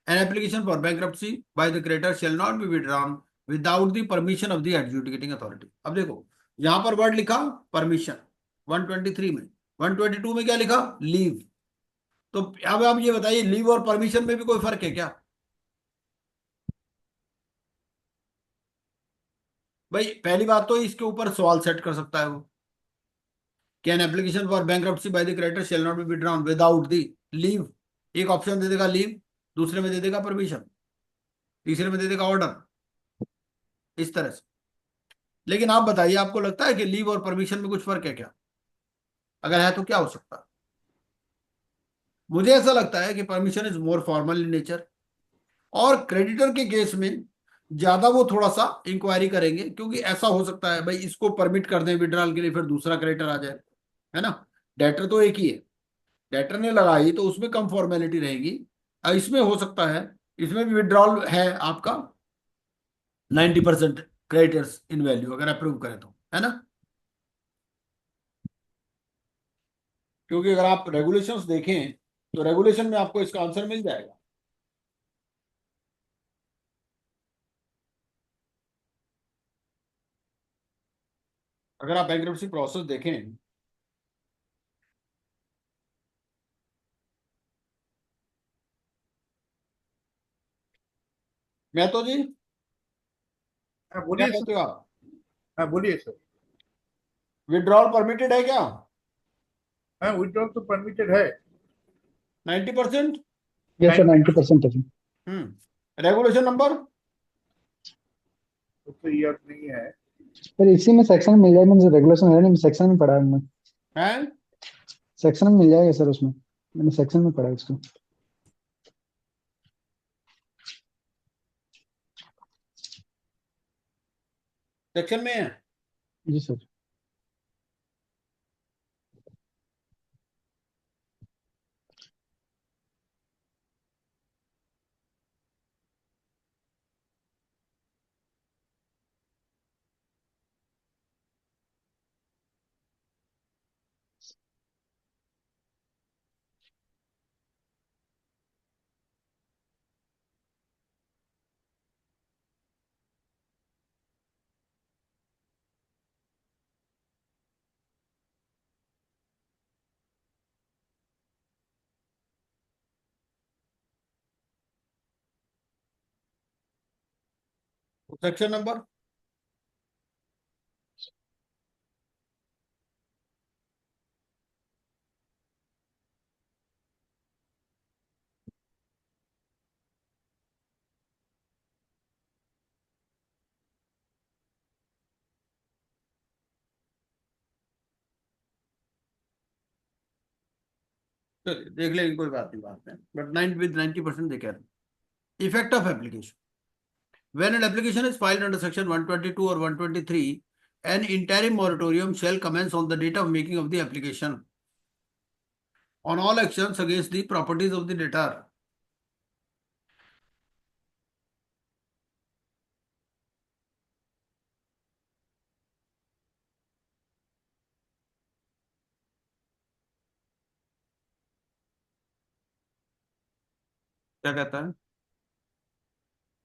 An application for bankruptcy by the creditor shall not be withdrawn without the permission of the adjudicating authority. अब देखो यहां पर वर्ड लिखा परमिशन 123 में, 122 में क्या लिखा? लीव. तो अब आप ये बताइए लीव और परमिशन में भी कोई फर्क है क्या? भाई पहली बात तो इसके ऊपर सवाल सेट कर सकता है वो, can application for bankruptcy by the creditor shall not be withdrawn without the leave. एक ऑप्शन दे देगा लीव, दूसरे में दे देगा परमिशन, तीसरे में दे देगा ऑर्डर, इस तरह से. लेकिन आप बताइए आपको लगता है कि लीव और परमिशन में कुछ फर्क है क्या? अगर है तो क्या हो सकता है? मुझे ऐसा लगता है कि permission is more formal in nature, और क्रेडिटर के केस में ज्यादा वो थोड़ा सा इंक्वायरी करेंगे, क्योंकि ऐसा हो सकता है भाई इसको परमिट कर दें विड्रॉल के लिए, फिर दूसरा क्रेडिटर आ जाए, है ना. डेटर तो एक ही है, डेटर ने लगाई तो उसमें कम फॉर्मेलिटी रहेगी. इसमें हो सकता है इसमें भी विड्रॉल है आपका 90% क्रेडिटर्स इन वैल्यू अगर अप्रूव करें तो, है ना. क्योंकि अगर आप रेगुलेशंस देखें तो रेगुलेशन में आपको इसका आंसर मिल जाएगा. अगर आप बैंक्रप्सी प्रोसेस देखें मैं तो जी, हाँ क्या बोलिए कहते सर. हो आप? हाँ बोलिए सर. विड्रॉल परमिटेड है क्या? हाँ विड्रॉल तो परमिटेड है. 90%. यस सर 90% है. रेगुलेशन नंबर तो याद नहीं है. पर इसी में सेक्शन मिल जाएगा, मुझे रेगुलेशन है नहीं, सेक्शन में पढ़ा है मैंने. है, सेक्शन में मिल जाएगा सर, उसमें मैंने सेक्शन में पढ़ा है उसको. सेक्शन में है. जी सर. सेक्शन नंबर देख लेंगे, कोई बात नहीं, बट 90% देखे effect of application. When an application is filed under section 122 or 123, an interim moratorium shall commence on the date of making of the application on all actions against the properties of the debtor. क्या कहता है?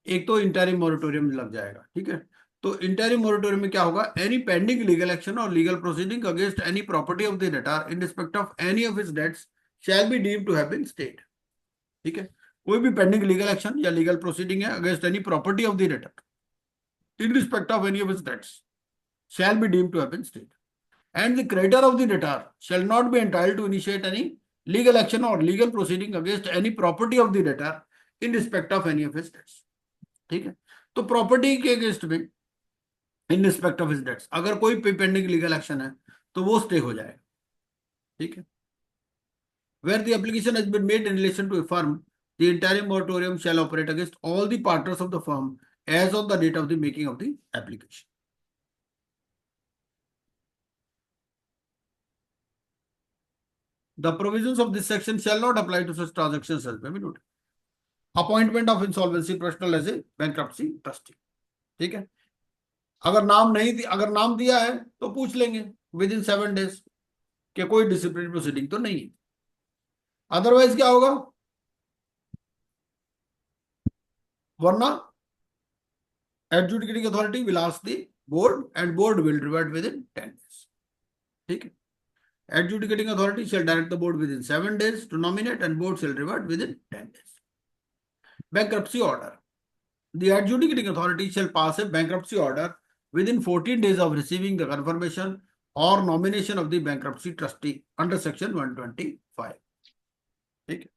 एक तो interim moratorium लग जाएगा, ठीक है. तो इंटरिम मोरेटोरियम में क्या होगा? एनी पेंडिंग लीगल एक्शन और legal proceeding against any property of the debtor in respect of any of his debts shall be deemed to have been stayed. ठीक है, कोई भी पेंडिंग लीगल एक्शन या legal proceeding है against any property of the debtor in respect of any of his debts shall be deemed to have been stayed. And the creditor of the debtor shall not be entitled to initiate any legal action or legal proceeding against any property of the debtor in respect of any of his debts. ठीक है, तो property के against में in respect of his debts अगर कोई pending legal action है तो वो स्टे हो जाएगा. ठीक है. Where the application has been made in relation to a firm, the interim moratorium shall operate against all the partners of the firm as on the date of the making of the application. The provisions of this section shall not apply to such transactions as may be noted. Appointment of insolvency professional as a bankruptcy trustee. ठीक है, अगर नाम दिया है तो पूछ लेंगे with in 7 days कि कोई डिसिप्लिनरी प्रोसीडिंग तो नहीं है. अदरवाइज क्या होगा? वरना adjudicating authority will ask the board and board will revert with in 10 days. ठीक है, adjudicating authority shall direct the board within 7 days to nominate and board shall revert within 10 days. Bankruptcy order. The adjudicating authority shall pass a bankruptcy order within 14 days of receiving the confirmation or nomination of the bankruptcy trustee under section 125. ठीक है.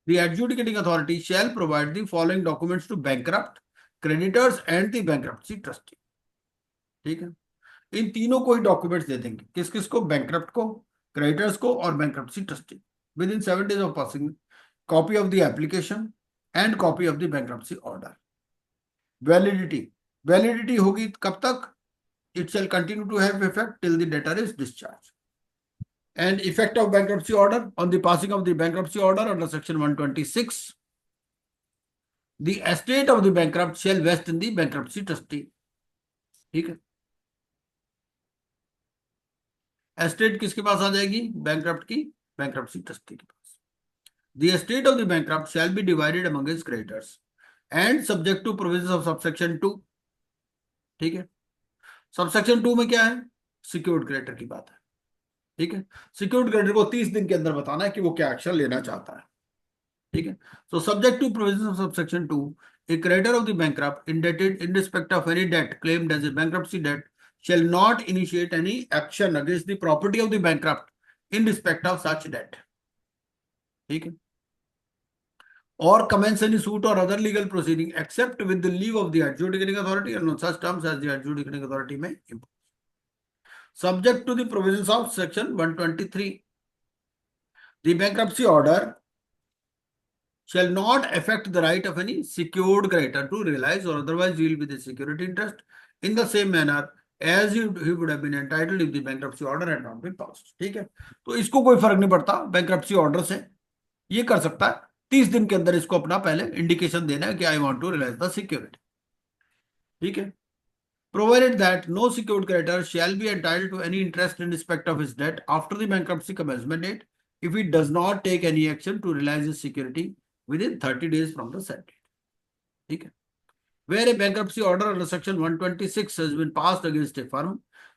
The adjudicating authority shall provide the following documents to bankrupt, creditors and the bankruptcy trustee. ठीक है, इन तीनों को ही documents दे देंगे. किस किस को? बैंकक्रप्ट को, क्रेडिटर्स को और bankruptcy trustee. Within 7 days of passing copy of the application and copy of the bankruptcy order. Validity होगी कब तक? It shall continue to have effect till the debtor is discharge. And effect of bankruptcy order on the passing of the bankruptcy order under section 126. The estate of the bankrupt shall vest in the bankruptcy trustee. ठीक है, estate किसके पास आ जाएगी? Bankrupt की bankruptcy trustee के पास. The estate of the bankrupt shall be divided among his creditors and subject to provisions of subsection 2. ठीक है, subsection 2 में क्या है? सिक्योर्ड क्रेडिटर की बात है. ठीक है, सिक्योर्ड क्रेडिटर को 30 दिन के अंदर बताना है कि वो क्या एक्शन लेना चाहता है. ठीक है, so subject to provisions of subsection 2, a creditor of the bankrupt indebted in respect of any debt claimed as a bankruptcy debt shall not initiate any action against the property of the bankrupt in respect of such debt. ठीक है, or commence any suit or other legal proceeding except with the leave of the adjudicating authority and on such terms as the adjudicating authority may impose. Subject to the provisions of section 123, the bankruptcy order shall not affect the right of any secured creditor to realize or otherwise deal with the security interest in the same manner as he would have been entitled if the bankruptcy order had not been passed. ठीक है, तो इसको कोई फर्क नहीं पड़ता bankruptcy order से. ये कर सकता है 30 दिन के अंदर इसको अपना पहले इंडिकेशन देना है कि I want to realise the security. ठीक है, provided that no secured creditor shall be entitled to any interest in respect of his debt after the bankruptcy commencement date if he does not take any action to realize his security within 30 days from the said date. ठीक है, where a bankruptcy order under section 126 has been passed against a firm,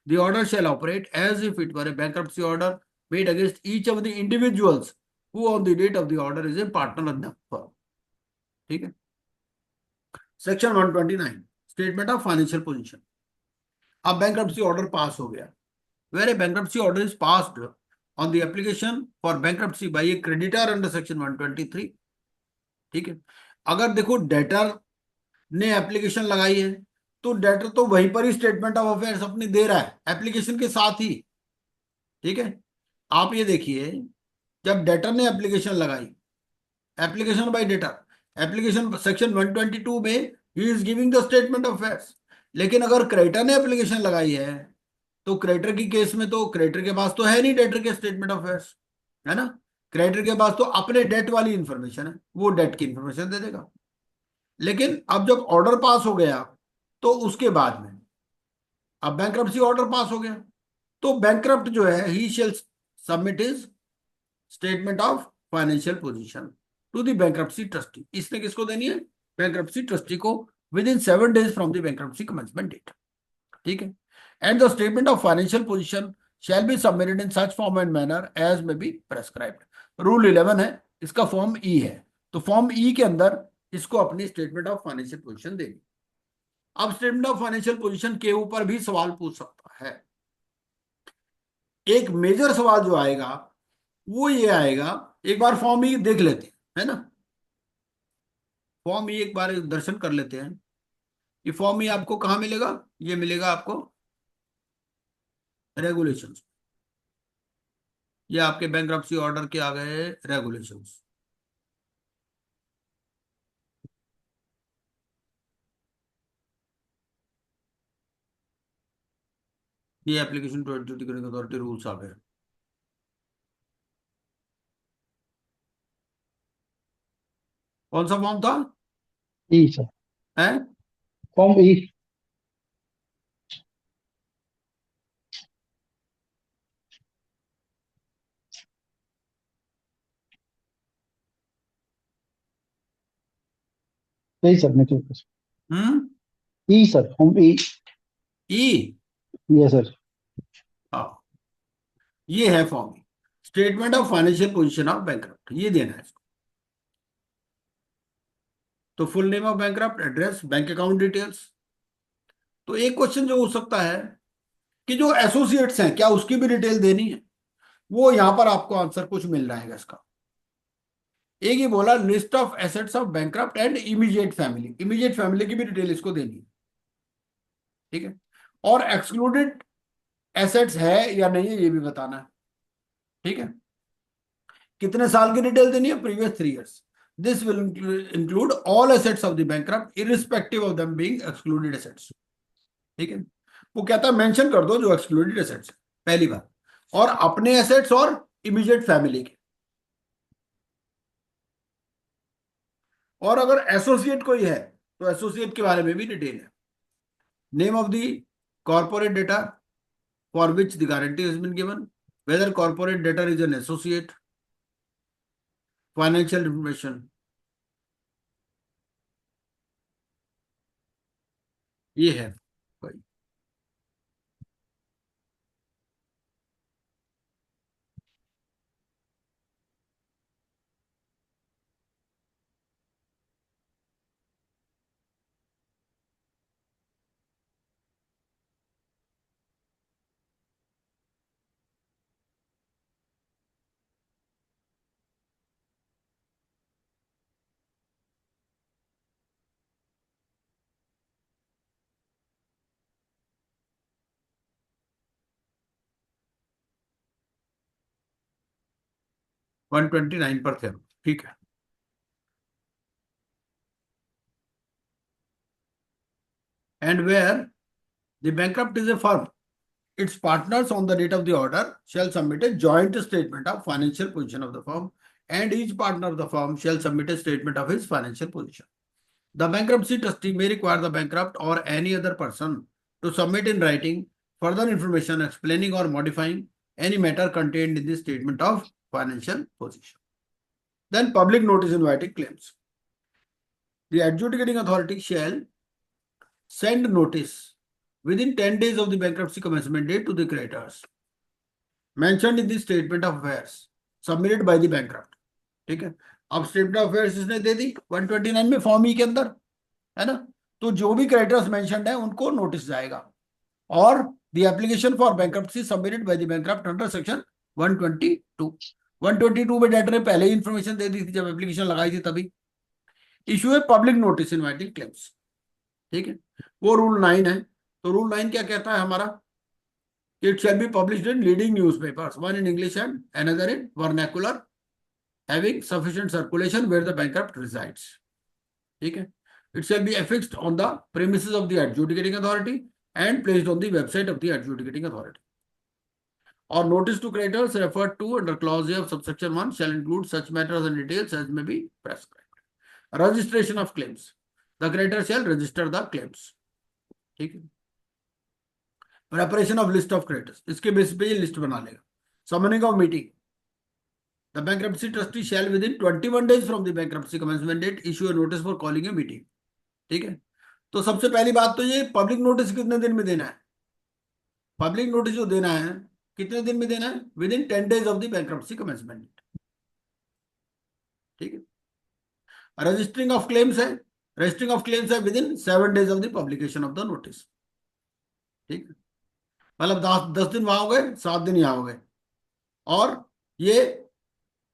the order shall operate as if it were a bankruptcy order made against each of the individuals who on the date of the order is a partner in the firm. ठीक है. Section 129 statement of financial position. अब bankruptcy order pass हो गया. Where a bankruptcy order is passed on the application for bankruptcy by a creditor under section 123. ठीक है. अगर देखो debtor ने एप्लीकेशन लगाई है तो डेटर तो वहीं पर ही स्टेटमेंट ऑफ अफेयर्स अपनी दे रहा है एप्लीकेशन के साथ ही. ठीक है. आप ये देखिए, जब डेटर ने एप्लीकेशन लगाई, application by debtor, application section 122 में he is giving the statement of affairs. लेकिन अगर क्रेडिटर ने एप्लीकेशन लगाई है तो क्रेडिटर की केस में तो क्रेडिटर के पास तो है नहीं डेटर के स्टेटमेंट ऑफ अफेयर्स, है ना. क्रेडिटर के पास तो अपने डेट वाली इंफॉर्मेशन है, वो डेट की इंफॉर्मेशन दे देगा. लेकिन अब जब ऑर्डर पास हो गया तो उसके बाद में अब बैंक्रप्सी ऑर्डर पास हो गया तो बैंक्रप्ट जो है he shall submit his statement of financial position to the bankruptcy trustee. इसने किसको देनी है? बैंक्रप्सी ट्रस्टी को within 7 days from the bankruptcy commencement date. ठीक है. And the statement of financial position shall be submitted in such form and manner as may be prescribed. Rule 11 है, इसका form E है. तो form ई के अंदर इसको अपनी स्टेटमेंट ऑफ फाइनेंशियल पोजीशन देनी. अब स्टेटमेंट ऑफ फाइनेंशियल पोजीशन के ऊपर भी सवाल पूछ सकता है. एक मेजर सवाल जो आएगा वो ये आएगा, एक बार फॉर्म ई देख लेते हैं, है ना. फॉर्म ई एक बार दर्शन कर लेते हैं. ये फॉर्म ई आपको कहां मिलेगा? ये मिलेगा आपको रेगुलेशंस. ये आपके बैंक्रप्सी ऑर्डर के आ गए रेगुलेशंस. ये application to adjudicating authority rules आ गए. कौन सा फॉर्म था? ई सर, है फॉर्म ई. नहीं सर, नहीं ठीक है. E sir, form E. E. ये सर. हाँ, ये है form E, statement of financial position of bankrupt. ये देना है इसको. तो full name of bankrupt, address, bank account details. तो एक क्वेश्चन जो हो सकता है कि जो एसोसिएट्स हैं क्या उसकी भी डिटेल देनी है? वो यहां पर आपको आंसर कुछ मिल रहा है इसका. एक ही बोला list of assets of bankrupt and immediate family. Immediate family की भी डिटेल इसको देनी है. ठीक है. और एक्सक्लूडेड एसेट्स है या नहीं है ये भी बताना है. ठीक है. कितने साल की डिटेल देनी है? Previous 3 years. This will include all assets of the bankrupt irrespective of them being excluded assets. ठीक है. वो कहता है मेंशन कर दो जो एक्सक्लूडेड एसेट्स पहली बार, और अपने एसेट्स और इमीडिएट फैमिली के. और अगर एसोसिएट कोई है तो एसोसिएट के बारे में भी डिटेल है. Name of the corporate data for which the guarantee has been given, whether corporate debtor is an associate, financial information. ये है भाई. वन 129 पर थे. ठीक है. And where the bankrupt is a firm, its partners on the date of the order shall submit a joint statement of financial position of the firm, and each partner of the firm shall submit a statement of his financial position. The bankruptcy trustee may require the bankrupt or any other person to submit in writing further information explaining or modifying any matter contained in the statement of financial position. Then public notice inviting claims. The adjudicating authority shall send notice within 10 days of the bankruptcy commencement date to the creditors mentioned in the statement of affairs submitted by the bankrupt. ठीक है। अब statement of affairs इसने दे दी 129 में form ई के अंदर, है ना। तो जो भी क्रेडिटर्स मेंशन्ड है उनको नोटिस जाएगा। और the application for bankruptcy submitted by the bankrupt under section 122। 122 में डेटर ने पहले ही इंफॉर्मेशन दे दी थी जब एप्लीकेशन लगाई थी तभी। इशू है पब्लिक नोटिस इनवाइटिंग क्लेम्स, ठीक है, वो रूल 9 है। तो रूल 9 क्या कहता है हमारा? It shall be published in leading newspapers, one in English and another in vernacular, having sufficient circulation where the bankrupt resides, ठीक है। It shall be affixed on the premises of the adjudicating authority and placed on the website of the adjudicating authority. Or notice to creditors referred to under clause A of subsection 1 shall include such matters and details as may be prescribed. Registration of claims, the creditor shall register the claims, ठीक है। Preparation of list of creditors, इसके basis पे ये list बना लेगा। Summoning of meeting, the bankruptcy trustee shall within 21 days from the bankruptcy commencement date issue a notice for calling a meeting, ठीक है। तो सबसे पहली बात तो ये पब्लिक नोटिस कितने दिन में देना है? पब्लिक नोटिस जो देना है कितने दिन में देना है? Within 10 days of the bankruptcy commencement date, ठीक है। रजिस्टरिंग ऑफ क्लेम्स है, रजिस्टरिंग ऑफ क्लेम्स है within 7 days of the publication of the notice, ठीक है। मतलब 10 दिन वहां हो गए, 7 दिन यहां हो गए। और ये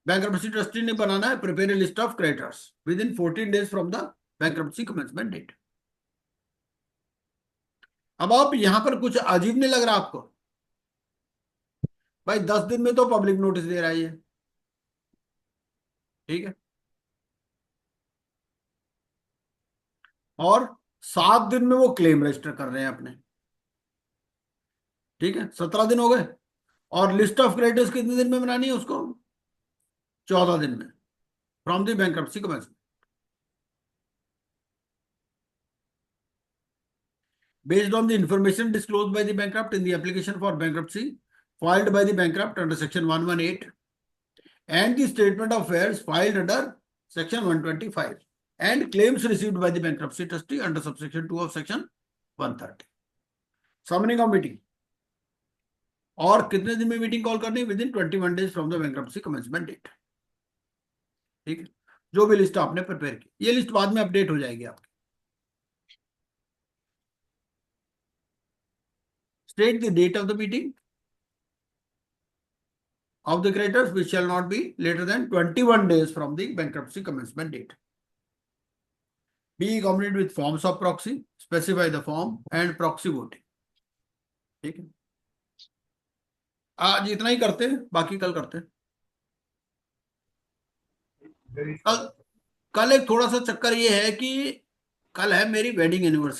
बैंक्रप्सी ट्रस्टी ने बनाना है prepare a list of creditors within 14 days from the bankruptcy commencement date. अब आप यहां पर कुछ अजीब नहीं लग रहा आपको? भाई 10 दिन में तो पब्लिक नोटिस दे रहा है ये, ठीक है, और 7 दिन में वो क्लेम रजिस्टर कर रहे हैं अपने, ठीक है, 17 दिन हो गए। और लिस्ट ऑफ क्रेडिटर्स कितने दिन में बनानी है उसको? 14 दिन में from the bankruptcy commencement. Based on the information disclosed by the bankrupt in the application for bankruptcy filed by the bankrupt under section 118 and the statement of affairs filed under section 125 and claims received by the bankruptcy trustee under subsection 2 of section 130. Summoning of meeting, और कितने दिन में meeting call करनी? Within 21 days from the bankruptcy commencement date, ठीक है। जो भी list आपने प्रिपेयर की, ये लिस्ट बाद में अपडेट हो जाएगी आपकी। State the date of the meeting of the creditors which shall not be later than 21 days from the bankruptcy commencement date. Be accompanied with forms of proxy, specify the form and proxy voting, ठीक है। आज इतना ही करते हैं, बाकी कल करते हैं। कल एक थोड़ा सा चक्कर ये है कि कल है मेरी वेडिंग एनिवर्सरी।